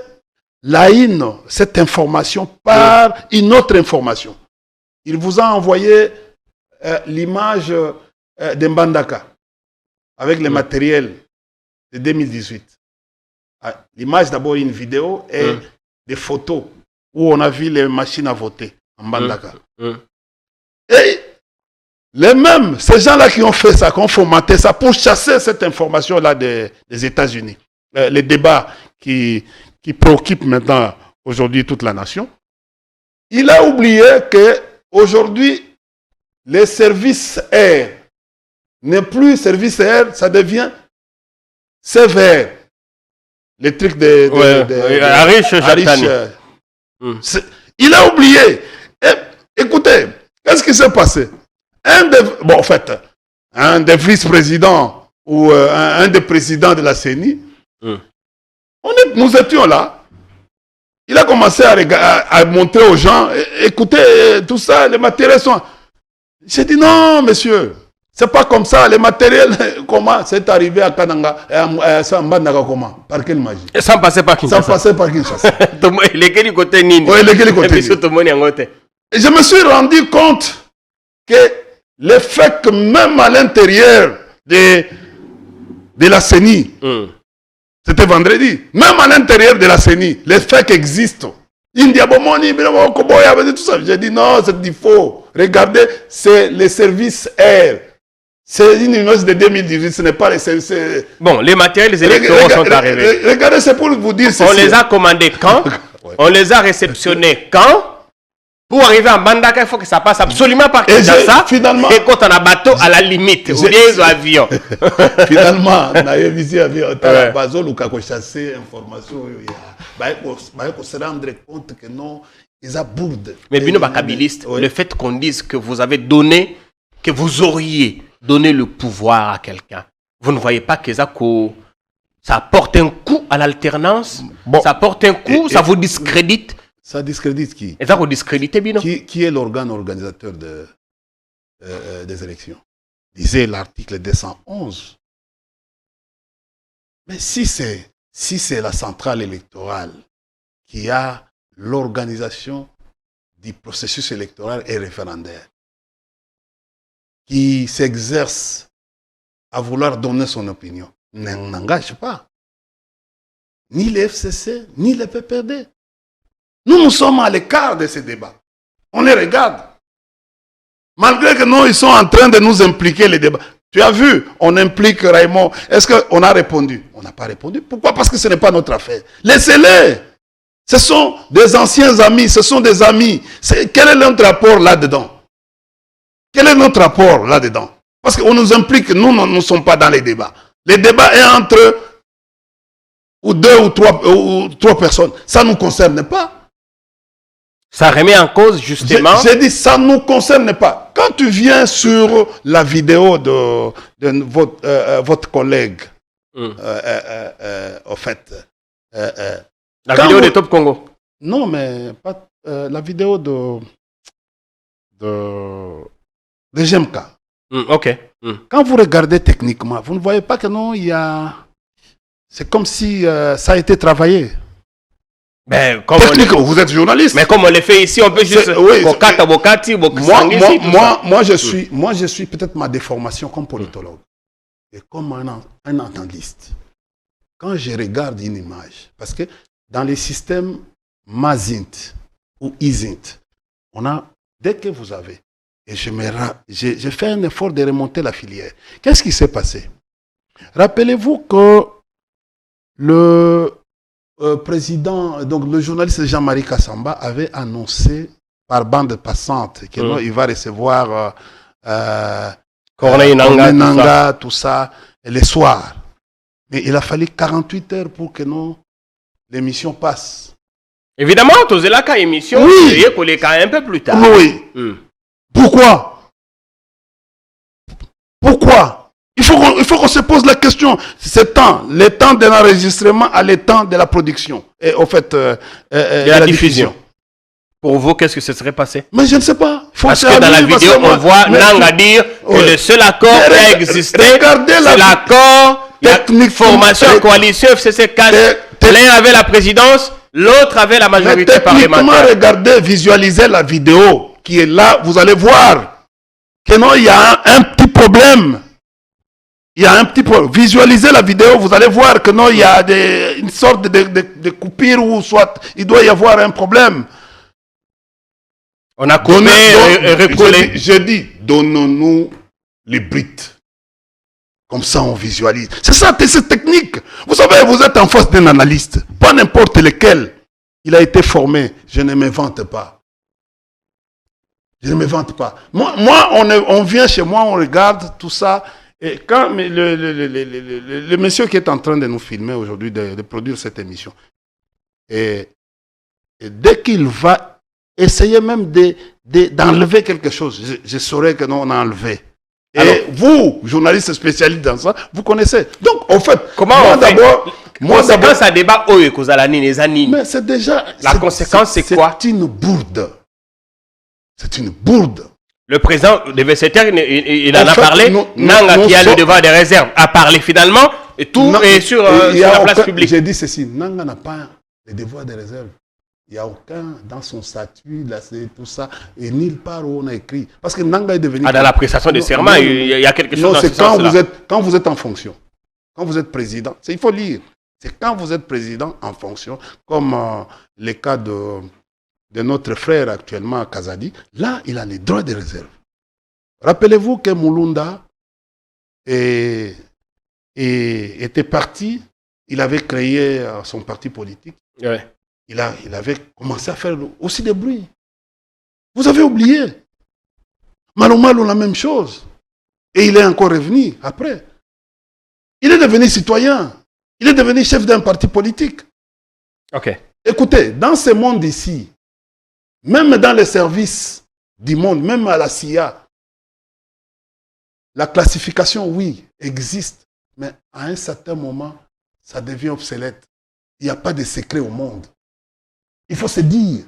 la haine, cette information, par une autre information. Il vous a envoyé l'image de Mbandaka avec le matériel de 2018. L'image, d'abord, une vidéo et des photos où on a vu les machines à voter en Mbandaka. Et les mêmes, ces gens-là qui ont fait ça, qui ont formaté ça pour chasser cette information-là des États-Unis, les débats qui préoccupent maintenant aujourd'hui toute la nation, il a oublié qu'aujourd'hui, les services air n'est plus service air, ça devient sévère. Les trucs de Arish. Il a oublié. Écoutez, qu'est-ce qui s'est passé? En fait, un des vice-présidents ou un des présidents de la CENI, nous étions là. Il a commencé à montrer aux gens, écoutez, tout ça, les matériels sont... J'ai dit non, monsieur, c'est pas comme ça. Les matériels, comment c'est arrivé à Kananga, à Mbandaka, comment? Par quelle magie? Sans passer par Kinshasa. Sans passer par Kinshasa. Lesquels côté Nini? Oui, lesquels côté Nini? Et je me suis rendu compte que le fait que même à l'intérieur de la CENI, c'était vendredi, même à l'intérieur de la CENI, les faits existent. J'ai dit non, c'est du faux. Regardez, c'est les services air. C'est une université de 2018, ce n'est pas les services... Bon, les matériels électoraux sont arrivés. Regardez, c'est pour vous dire... On les a commandés quand? On les a réceptionnés quand? Pour arriver en Bandaka, il faut que ça passe absolument par Kinshasa. Finalement, et quand on a bateau, à la limite, ou bien ils ont avion. Finalement, on a visité avion, on a basé le chasser information. On se rendre compte que non, ils abourdent. Mais Bino Bakabiliste, le fait qu'on dise que vous avez donné, que vous auriez donné le pouvoir à quelqu'un, vous ne voyez pas que ça porte un coup à l'alternance, ça porte un coup, ça vous discrédite. Ça discrédite qui? Et ça vous discrédite, Bino? Qui est l'organe organisateur des élections? Disait l'article 211. Mais si c'est la centrale électorale qui a l'organisation du processus électoral et référendaire, qui s'exerce à vouloir donner son opinion, n'engage pas ni les FCC, ni les PPRD. Nous sommes à l'écart de ces débats. On les regarde. Malgré que nous, ils sont en train de nous impliquer les débats. Tu as vu, on implique Raymond. Est-ce qu'on a répondu? On n'a pas répondu. Pourquoi? Parce que ce n'est pas notre affaire. Laissez-les. Ce sont des anciens amis, ce sont des amis. Quel est notre rapport là-dedans? Quel est notre rapport là-dedans? Parce qu'on nous implique, nous ne sommes pas dans les débats. Les débats est entre ou deux ou trois personnes. Ça ne nous concerne pas. Ça remet en cause justement... J'ai dit, ça ne nous concerne pas. Quand tu viens sur la vidéo de votre collègue, au fait... la vidéo de Top Congo? Non, mais pas, la vidéo de GMK. Ok. Quand vous regardez techniquement, vous ne voyez pas que non, il y a... C'est comme si ça a été travaillé. Ben, comme vous êtes journaliste. Mais comme on le fait ici, on peut juste... Moi, je suis peut-être ma déformation comme politologue et comme un entendiste. Quand je regarde une image, parce que dans les systèmes MASINT ou ISINT, on a, dès que vous avez, et je fais un effort de remonter la filière. Qu'est-ce qui s'est passé? Rappelez-vous que le président, donc le journaliste Jean-Marie Kassamba avait annoncé par bande passante qu'il va recevoir Corneille Nangaa, tout ça, les soirs. Mais il a fallu 48 heures pour que l'émission passe. Évidemment, tu as la émission, oui. Un peu plus tard. Oui. Pourquoi? Pourquoi? Il faut qu'on se pose la question. Le temps de l'enregistrement à le temps de la production. Et au fait, de la diffusion. Pour vous, qu'est-ce que ce serait passé? Mais je ne sais pas. Parce que dans la vidéo, on voit Nanga dire que le seul accord qui a existé, c'est l'accord, la formation coalition FCC4. L'un avait la présidence, l'autre avait la majorité parlementaire. Regardez, visualisez la vidéo qui est là, vous allez voir que non, il y a un petit problème. Il y a un petit problème. Visualisez la vidéo, vous allez voir que non, il y a une sorte de coupure ou soit il doit y avoir un problème. On a coupé et recollé. Je dis, donnons-nous les briques. Comme ça, on visualise. C'est ça, c'est technique. Vous savez, vous êtes en face d'un analyste. Pas n'importe lequel. Il a été formé. Je ne m'invente pas. Je ne m'invente pas. Moi on vient chez moi, on regarde tout ça. Et quand le monsieur qui est en train de nous filmer aujourd'hui, de produire cette émission, et dès qu'il va essayer même d'enlever quelque chose, je saurais que non, on a enlevé. Et alors, vous, journaliste spécialiste dans ça, vous connaissez. Donc, en fait, moi d'abord... Conséquence à débat, mais c'est déjà... La conséquence, c'est quoi? C'est une bourde. C'est une bourde. Le président devait se taire, il en a parlé. Nanga, qui a le devoir de réserve, a parlé finalement, et tout est sur la place publique. J'ai dit ceci, Nanga n'a pas le devoir de réserve. Il n'y a aucun dans son statut, là, tout ça, et nulle part où on a écrit. Parce que Nanga est devenu... dans la prestation de serment, il y a quelque chose dans ce sens-là. Quand vous êtes en fonction, quand vous êtes président, il faut lire. C'est quand vous êtes président en fonction, comme le cas de notre frère actuellement à Kazadi, là, il a les droits de réserve. Rappelez-vous que Mulunda était parti, il avait créé son parti politique. Ouais. Il avait commencé à faire aussi des bruits. Vous avez oublié. Malo Malo, la même chose. Et il est encore revenu après. Il est devenu citoyen. Il est devenu chef d'un parti politique. Ok. Écoutez, dans ce monde ici, même dans les services du monde, même à la CIA, la classification, oui, existe. Mais à un certain moment, ça devient obsolète. Il n'y a pas de secret au monde. Il faut se dire.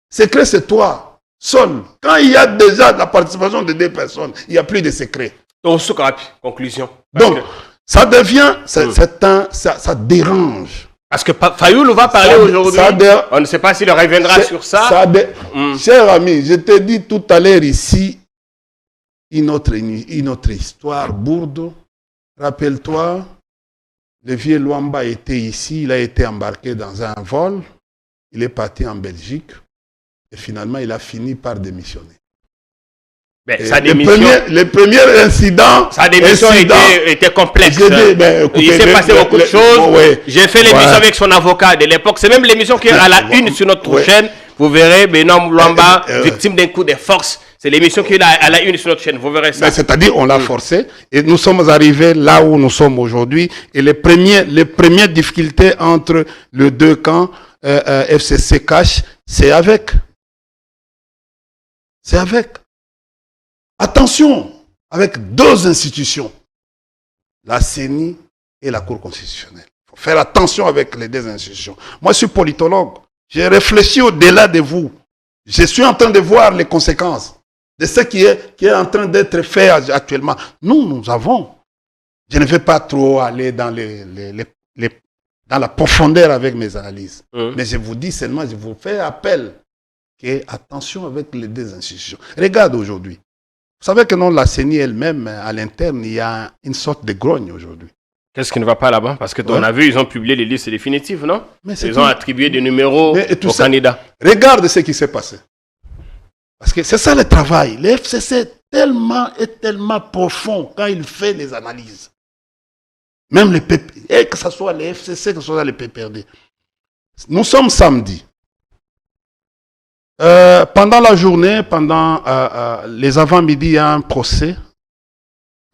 Secret, c'est toi, seul. Quand il y a déjà la participation de 2 personnes, il n'y a plus de secret. Donc, conclusion. Donc, ça devient, ça dérange. Parce que Fayoulou va parler aujourd'hui. On ne sait pas s'il reviendra sur ça. Cher ami, je te dis tout à l'heure ici, une autre histoire, Bourdo. Rappelle-toi, le vieux Luamba était ici, il a été embarqué dans un vol, il est parti en Belgique, et finalement il a fini par démissionner. Le premier incident... Sa démission était complexe. Il s'est passé beaucoup de choses. J'ai fait l'émission avec son avocat de l'époque. C'est même l'émission qui est à la une sur notre chaîne. Vous verrez Benom Luamba, victime d'un coup de force. C'est l'émission qui est à la une sur notre chaîne. Vous verrez ça. C'est-à-dire on l'a forcé. Et nous sommes arrivés là où nous sommes aujourd'hui. Et les premières difficultés entre les deux camps, FCC Cash, c'est avec. C'est avec. Attention, avec 2 institutions, la CENI et la Cour constitutionnelle. Il faut faire attention avec les 2 institutions. Moi, je suis politologue. J'ai réfléchi au-delà de vous. Je suis en train de voir les conséquences de ce qui est en train d'être fait actuellement. Nous avons. Je ne vais pas trop aller dans dans la profondeur avec mes analyses. Mais je vous dis seulement, je vous fais appel que attention avec les 2 institutions. Regarde aujourd'hui. Vous savez que non, la CENI elle-même, à l'interne, il y a une sorte de grogne aujourd'hui. Qu'est-ce qui ne va pas là-bas? Parce que on a vu, ils ont publié les listes définitives, non? Ils ont attribué des numéros aux candidats. Regarde ce qui s'est passé. Parce que c'est ça le travail. Le FCC est tellement profond quand il fait les analyses. Même les PPRD, que ce soit les FCC, que ce soit les PPRD. Nous sommes samedi. Pendant la journée, pendant les avant-midi, il y a un procès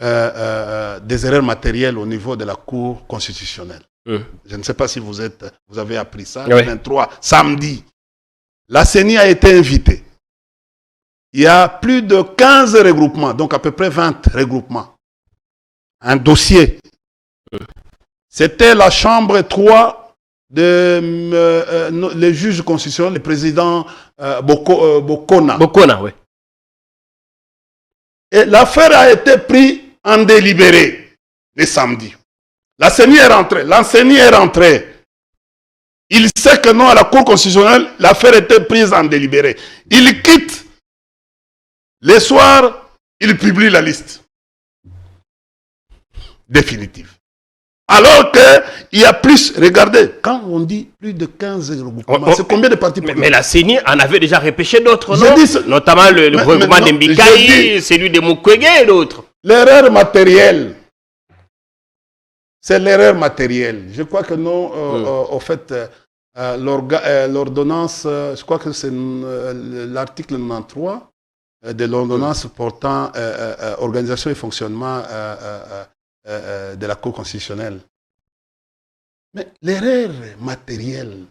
des erreurs matérielles au niveau de la Cour constitutionnelle. Je ne sais pas si vous avez appris ça. Le 23, samedi. La CENI a été invitée. Il y a plus de 15 regroupements, donc à peu près 20 regroupements. Un dossier. C'était la chambre 3 les juges constitutionnels, le président Bokona. Bokona, oui. Et l'affaire a été prise en délibéré le samedi. La CENI est rentrée. L'enseignant est rentré. Il sait que non, à la Cour constitutionnelle, l'affaire était prise en délibéré. Il quitte. Le soir, il publie la liste définitive. Alors qu'il y a plus, regardez, quand on dit plus de 15 regroupements, c'est combien de partis politiques? Mais la CENI en avait déjà repêché d'autres, non? Notamment le regroupement d'Mbikaï, celui de Mukwege et d'autres. L'erreur matérielle, c'est l'erreur matérielle. Je crois que non, au fait, l'ordonnance, je crois que c'est l'article 93 de l'ordonnance portant organisation et fonctionnement de la Cour constitutionnelle. Mais l'erreur matérielle,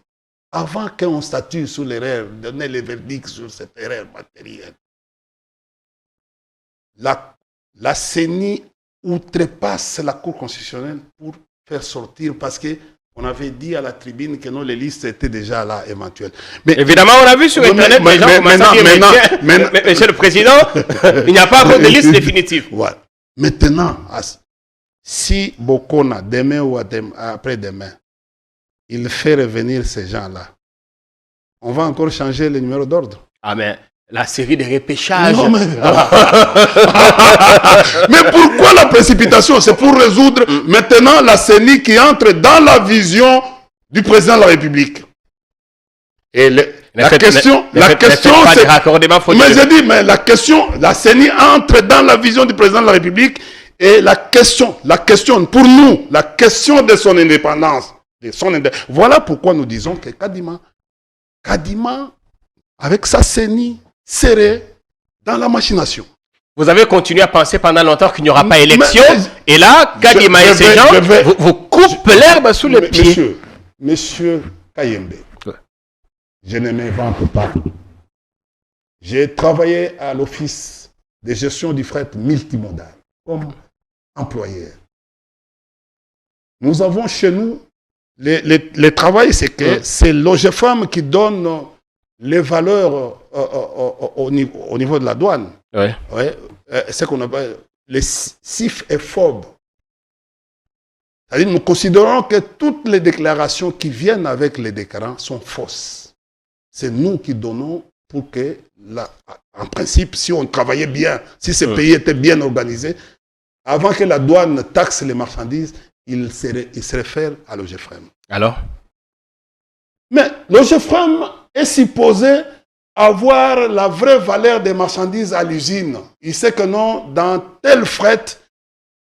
avant qu'on statue sur l'erreur, donner le verdict sur cette erreur matérielle, la CENI outrepasse la Cour constitutionnelle pour faire sortir, parce qu'on avait dit à la tribune que non, les listes étaient déjà là, éventuelles. Mais évidemment, on a vu sur Internet, les gens commencent à dire, Monsieur le Président, il n'y a pas encore de liste définitive. Voilà. Maintenant, si Bokona, demain ou après-demain, il fait revenir ces gens-là, on va encore changer le numéro d'ordre. Ah, mais la série de repêchages. Non, mais... mais pourquoi la précipitation? C'est pour résoudre maintenant la CENI qui entre dans la vision du président de la République. Et la question, c'est... Mais je dis, mais la question, la CENI entre dans la vision du président de la République. Et la question, pour nous, la question de son indépendance, voilà pourquoi nous disons que Kadima, avec sa CENI, serait dans la machination. Vous avez continué à penser pendant longtemps qu'il n'y aura pas élection. Et là, Kadima et ces gens vous coupent l'herbe sous les pieds. Monsieur Kayembe, je ne m'invente pas. J'ai travaillé à l'office de gestion du fret multimodal comme employeur. Nous avons chez nous, le travail, c'est que c'est l'OGFAM qui donne les valeurs au niveau de la douane. Ouais. Ouais. C'est qu'on appelle les CIF et FOB. C'est-à-dire, nous considérons que toutes les déclarations qui viennent avec les déclarants sont fausses. C'est nous qui donnons pour que, en principe, si on travaillait bien, si ce pays était bien organisé, avant que la douane taxe les marchandises, il se réfère à l'OGFREM. Alors? Mais l'OGFREM est supposé avoir la vraie valeur des marchandises à l'usine. Il sait que non, dans tel fret,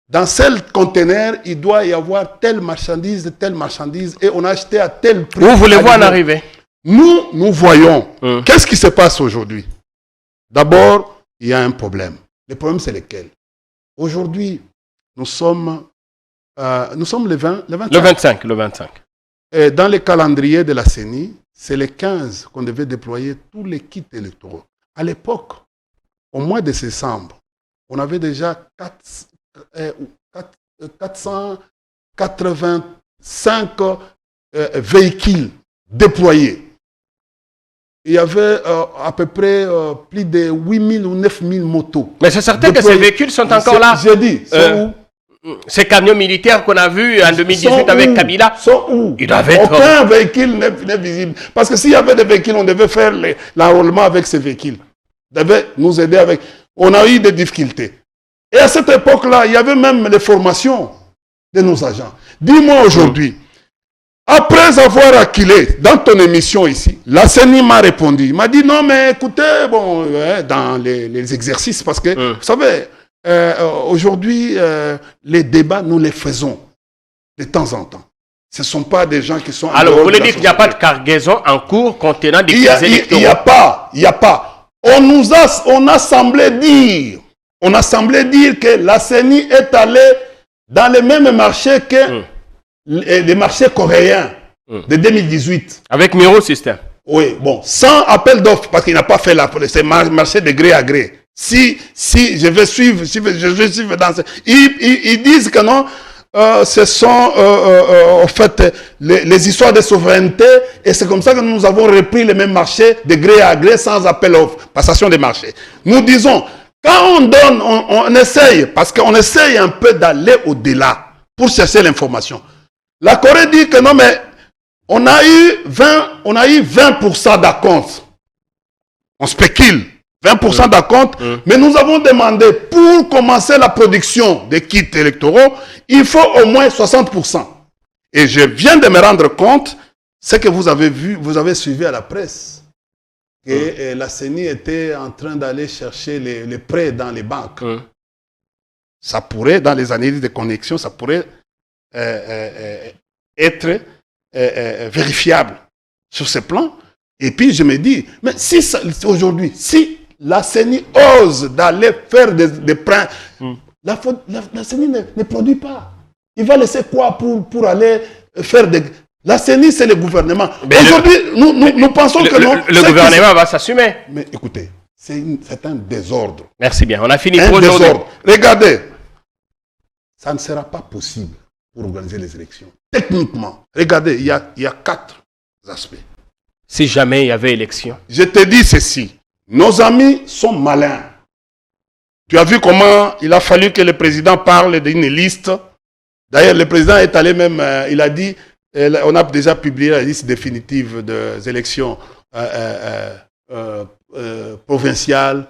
dans tel conteneur, il doit y avoir telle marchandise, et on a acheté à tel prix. Où voulez-vous en arriver? Nous voyons. Qu'est-ce qui se passe aujourd'hui? D'abord, il y a un problème. Le problème, c'est lequel? Aujourd'hui, nous sommes le 25. Le 25. Et dans le calendrier de la CENI, c'est le 15 qu'on devait déployer tous les kits électoraux. À l'époque, au mois de décembre, on avait déjà 485 véhicules déployés. Il y avait à peu près plus de 8000 ou 9000 motos. Mais c'est certain que ces véhicules sont encore là. J'ai dit, ces camions militaires qu'on a vus en 2018 avec Kabila, ils doivent être... Aucun véhicule n'est visible. Parce que s'il y avait des véhicules, on devait faire l'enrôlement avec ces véhicules. On devait nous aider avec... On a eu des difficultés. Et à cette époque-là, il y avait même les formations de nos agents. Dis-moi aujourd'hui, après avoir acculé dans ton émission ici, la CENI m'a répondu. Il m'a dit non, mais écoutez, bon, dans les exercices, parce que, vous savez, aujourd'hui, les débats, nous les faisons de temps en temps. Ce ne sont pas des gens qui sont... Alors, vous voulez dire qu'il n'y a pas de cargaison en cours contenant des pièces électoraux? Il n'y a pas. On a semblé dire que la CENI est allée dans les mêmes marchés que les marchés coréens de 2018. Avec Miro System. Oui, bon, sans appel d'offres, parce qu'il n'a pas fait ces marchés de gré à gré. Si je vais suivre, dans ce... Ils disent que non, ce sont en fait les histoires de souveraineté, et c'est comme ça que nous avons repris les mêmes marchés de gré à gré sans appel d'offres, passation des marchés. Nous disons, quand on donne, on essaye, parce qu'on essaye un peu d'aller au-delà pour chercher l'information. La Corée dit que non, mais on a eu 20% d'acompte. On spécule. 20% d'acompte, mais nous avons demandé, pour commencer la production des kits électoraux, il faut au moins 60%. Et je viens de me rendre compte, ce que vous avez vu, vous avez suivi à la presse, que la CENI était en train d'aller chercher les prêts dans les banques. Ça pourrait, dans les analyses de connexion, ça pourrait être vérifiable sur ce plan. Et puis je me dis, mais si aujourd'hui, si la CENI ose d'aller faire des prêts, la CENI ne produit pas. Il va laisser quoi pour aller faire des... La CENI, c'est le gouvernement. Aujourd'hui, nous pensons que non. Le gouvernement va s'assumer. Mais écoutez, c'est un désordre. Merci bien, on a fini pour aujourd'hui. Regardez, ça ne sera pas possible pour organiser les élections. Techniquement, regardez, il y a 4 aspects. Si jamais il y avait élection. Je te dis ceci, nos amis sont malins. Tu as vu comment il a fallu que le président parle d'une liste. D'ailleurs, le président est allé même, il a dit, on a déjà publié la liste définitive des élections provinciales,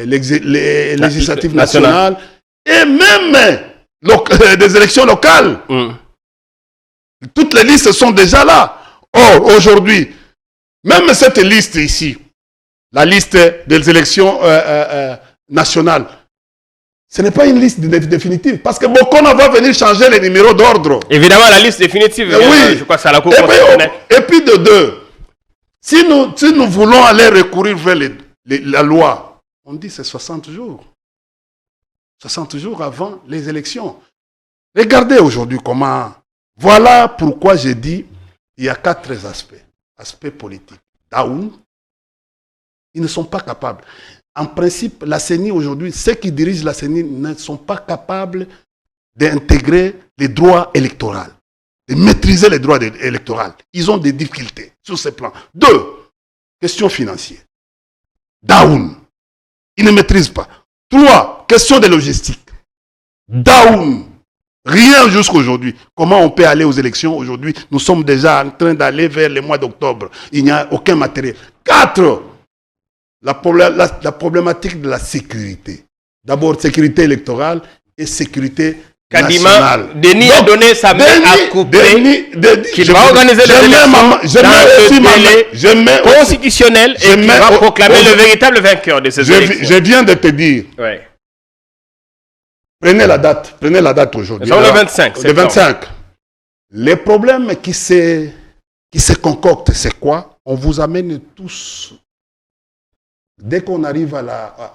législatives nationales, et même des élections locales. Toutes les listes sont déjà là. Or, aujourd'hui, même cette liste ici, la liste des élections nationales, ce n'est pas une liste définitive, parce que Bokona va venir changer les numéros d'ordre. Évidemment, la liste définitive, oui. Je crois que c'est à la Cour constitutionnelle. Et puis de deux, Si nous voulons aller recourir vers la loi, on dit c'est 60 jours. 60 jours avant les élections. Regardez aujourd'hui comment... Voilà pourquoi j'ai dit il y a 4 aspects. Aspect politique. Daoun, ils ne sont pas capables. En principe, la CENI aujourd'hui, ceux qui dirigent la CENI ne sont pas capables d'intégrer les droits électoraux, de maîtriser les droits électoraux. Ils ont des difficultés sur ces plans. 2, question financière. Daoun, ils ne maîtrisent pas. 3, question de logistique. Daoun, rien jusqu'à aujourd'hui. Comment on peut aller aux élections aujourd'hui? Nous sommes déjà en train d'aller vers le mois d'octobre. Il n'y a aucun matériel. 4, la problématique de la sécurité. D'abord, sécurité électorale et sécurité nationale. Denis a donné sa main à couper qu'il va organiser les élections dans le délai constitutionnel et qu'il va proclamer le véritable vainqueur de ces élections. Je viens de te dire. Ouais. Prenez la date aujourd'hui. C'est le 25. Le 25. Les problèmes qui se concoctent, c'est quoi? On vous amène tous. Dès qu'on arrive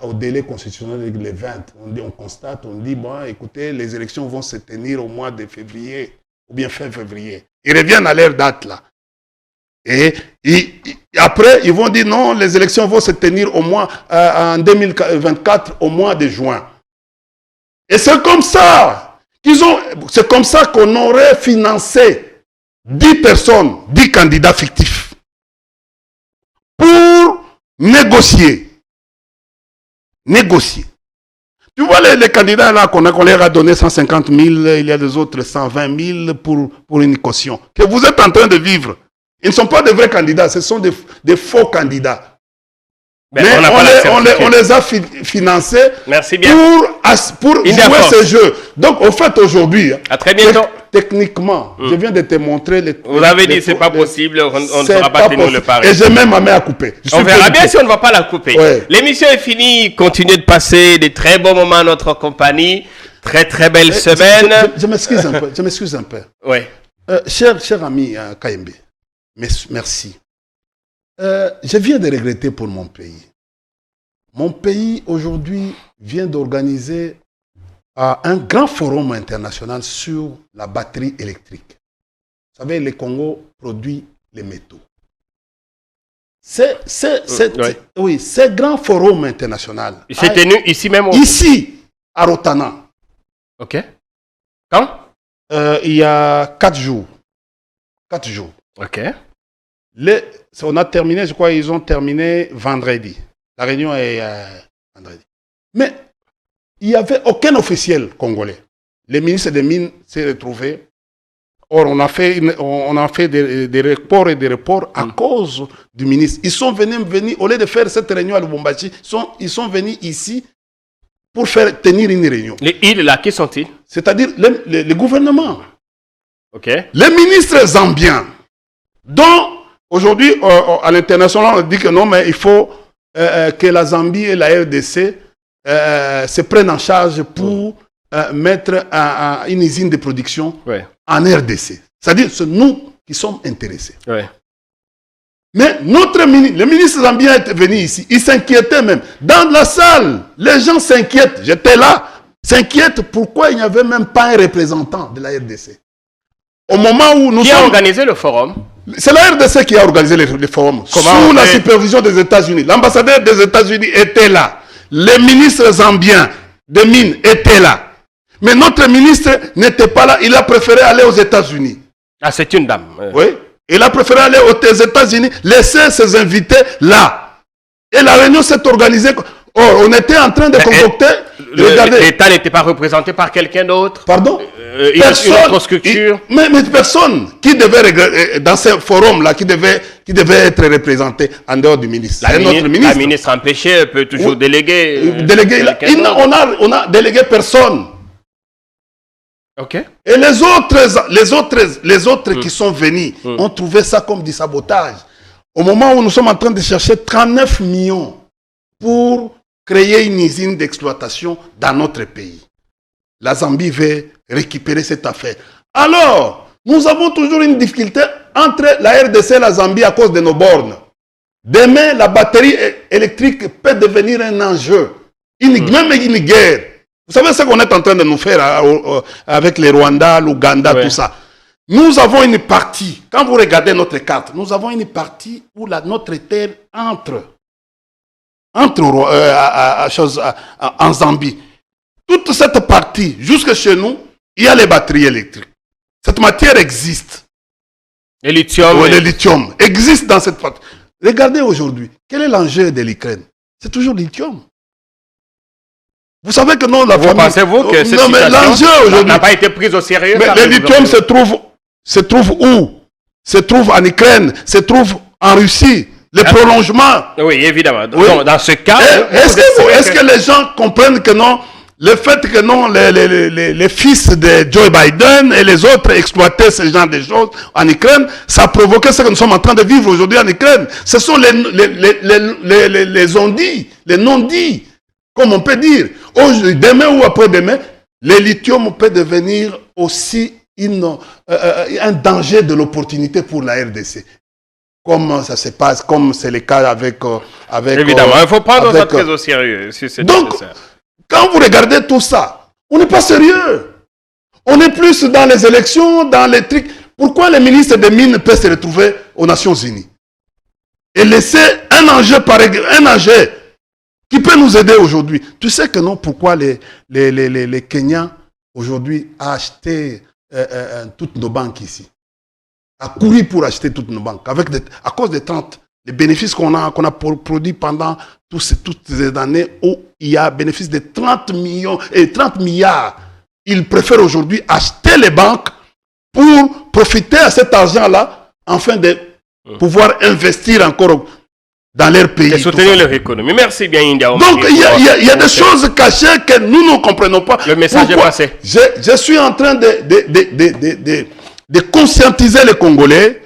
au délai constitutionnel, les 20, on constate, on dit, bon, écoutez, les élections vont se tenir au mois de février, ou bien fin février. Ils reviennent à leur date, là. Et après, ils vont dire, non, les élections vont se tenir au mois, en 2024, au mois de juin. Et c'est comme ça c'est comme ça qu'on aurait financé 10 personnes, 10 candidats fictifs pour négocier. Tu vois les candidats là qu'on leur a donné 150 000, il y a des autres 120 000 pour une caution que vous êtes en train de vivre. Ils ne sont pas de vrais candidats, ce sont des faux candidats. Mais on les a financés pour jouer ce jeu. Donc, au fait, aujourd'hui, à très bientôt. Techniquement, je viens de te montrer... Vous avez dit que ce n'est pas possible, on ne fera pas tenir le pari. Et j'ai même ma main à couper. On verra bien si on ne va pas la couper. Ouais. L'émission est finie. Continuez de passer des très bons moments en notre compagnie. Très, très belle semaine. Je m'excuse un peu. Oui. Cher ami KMB, merci. Je viens de regretter pour mon pays. Mon pays, aujourd'hui, vient d'organiser un grand forum international sur la batterie électrique. Vous savez, le Congo produit les métaux. Oui, ce grand forum international. Il s'est tenu ici même Ici, à Rotana. Ok. Quand il y a 4 jours. 4 jours. Ok. On a terminé, je crois, ils ont terminé vendredi. La réunion est vendredi. Mais il n'y avait aucun officiel congolais. Le ministre des Mines s'est retrouvé. Or, on a fait des reports et des reports à cause du ministre. Ils sont venus, au lieu de faire cette réunion à Lubumbashi, ils sont venus ici pour tenir une réunion. Les îles là, qui sont-ils? C'est-à-dire le gouvernement. Ok. Les ministres zambiens, dont aujourd'hui, à l'international, on dit que non, mais il faut que la Zambie et la RDC se prennent en charge pour mettre une usine de production en RDC. C'est-à-dire que c'est nous qui sommes intéressés. Ouais. Mais le ministre zambien est venu ici, il s'inquiétait même. Dans la salle, les gens s'inquiètent, j'étais là, s'inquiètent pourquoi il n'y avait même pas un représentant de la RDC. Au moment où nous Qui a organisé le forum? C'est la RDC qui a organisé le forum, sous la supervision des États-Unis. L'ambassadeur des États-Unis était là. Les ministres zambiens des mines étaient là. Mais notre ministre n'était pas là. Il a préféré aller aux États-Unis. Ah, c'est une dame. Oui. Il a préféré aller aux États-Unis, laisser ses invités là. Et la réunion s'est organisée. Oh, on était en train de concocter. L'État n'était pas représenté par quelqu'un d'autre? Pardon? Une autre structure? Mais personne qui devait, dans ce forum-là, qui devait être représenté en dehors du ministre. La ministre empêchée peut toujours déléguer. On a délégué personne. Ok. Et les autres qui sont venus ont trouvé ça comme du sabotage. Au moment où nous sommes en train de chercher 39 millions pour créer une usine d'exploitation dans notre pays. La Zambie veut récupérer cette affaire. Alors, nous avons toujours une difficulté entre la RDC et la Zambie à cause de nos bornes. Demain, la batterie électrique peut devenir un enjeu. Même une guerre. Vous savez ce qu'on est en train de nous faire avec les Rwandais, l'Ouganda, tout ça. Nous avons une partie, quand vous regardez notre carte, nous avons une partie où notre terre entre en Zambie. Toute cette partie, jusque chez nous, il y a les batteries électriques. Cette matière existe. Le lithium. Oui, le lithium existe dans cette partie. Regardez aujourd'hui, quel est l'enjeu de l'Ukraine? C'est toujours le lithium. Vous savez que non, la famille... Pensez-vous que cette situation n'a pas été prise au sérieux? Mais le lithium se trouve où? Se trouve en Ukraine, se trouve en Russie. Les prolongements. Oui, évidemment. Oui. Donc, dans ce cas... Est-ce que les gens comprennent que non, le fait que non, les fils de Joe Biden et les autres exploitaient ce genre de choses en Ukraine, ça a provoqué ce que nous sommes en train de vivre aujourd'hui en Ukraine. Ce sont les on-dits, les non-dits, comme on peut dire. Demain ou après-demain, le lithium peut devenir aussi un danger de l'opportunité pour la RDC. Comme ça se passe, comme c'est le cas avec... Évidemment, il faut prendre ça très au sérieux, si c'est nécessaire. Quand vous regardez tout ça, on n'est pas sérieux. On est plus dans les élections, dans les trucs. Pourquoi les ministres des Mines peuvent se retrouver aux Nations Unies et laisser un enjeu qui peut nous aider aujourd'hui? Tu sais que non, pourquoi les Kenyans aujourd'hui ont acheté toutes nos banques ici, a couru pour acheter toutes nos banques à cause des 30, les bénéfices qu'on a produits pendant toutes ces années où il y a bénéfice de 30 millions et 30 milliards. Ils préfèrent aujourd'hui acheter les banques pour profiter à cet argent-là afin de pouvoir investir encore dans leur pays. Et soutenir leur économie. Merci bien, India. Donc, il y a des choses cachées que nous ne comprenons pas. Le message est passé. Je suis en train de conscientiser les Congolais.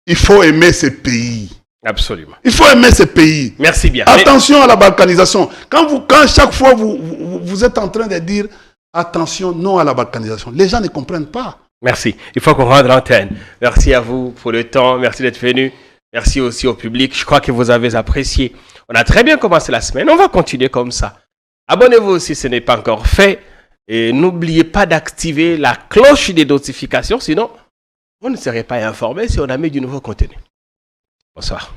Il faut aimer ce pays. Absolument. Il faut aimer ce pays. Merci bien. Attention à la balkanisation. Quand chaque fois vous êtes en train de dire attention, non à la balkanisation, les gens ne comprennent pas. Merci. Il faut qu'on rende l'antenne. Merci à vous pour le temps. Merci d'être venu. Merci aussi au public. Je crois que vous avez apprécié. On a très bien commencé la semaine. On va continuer comme ça. Abonnez-vous si ce n'est pas encore fait. Et n'oubliez pas d'activer la cloche des notifications. Sinon, vous ne serez pas informé si on a mis du nouveau contenu. Bonsoir.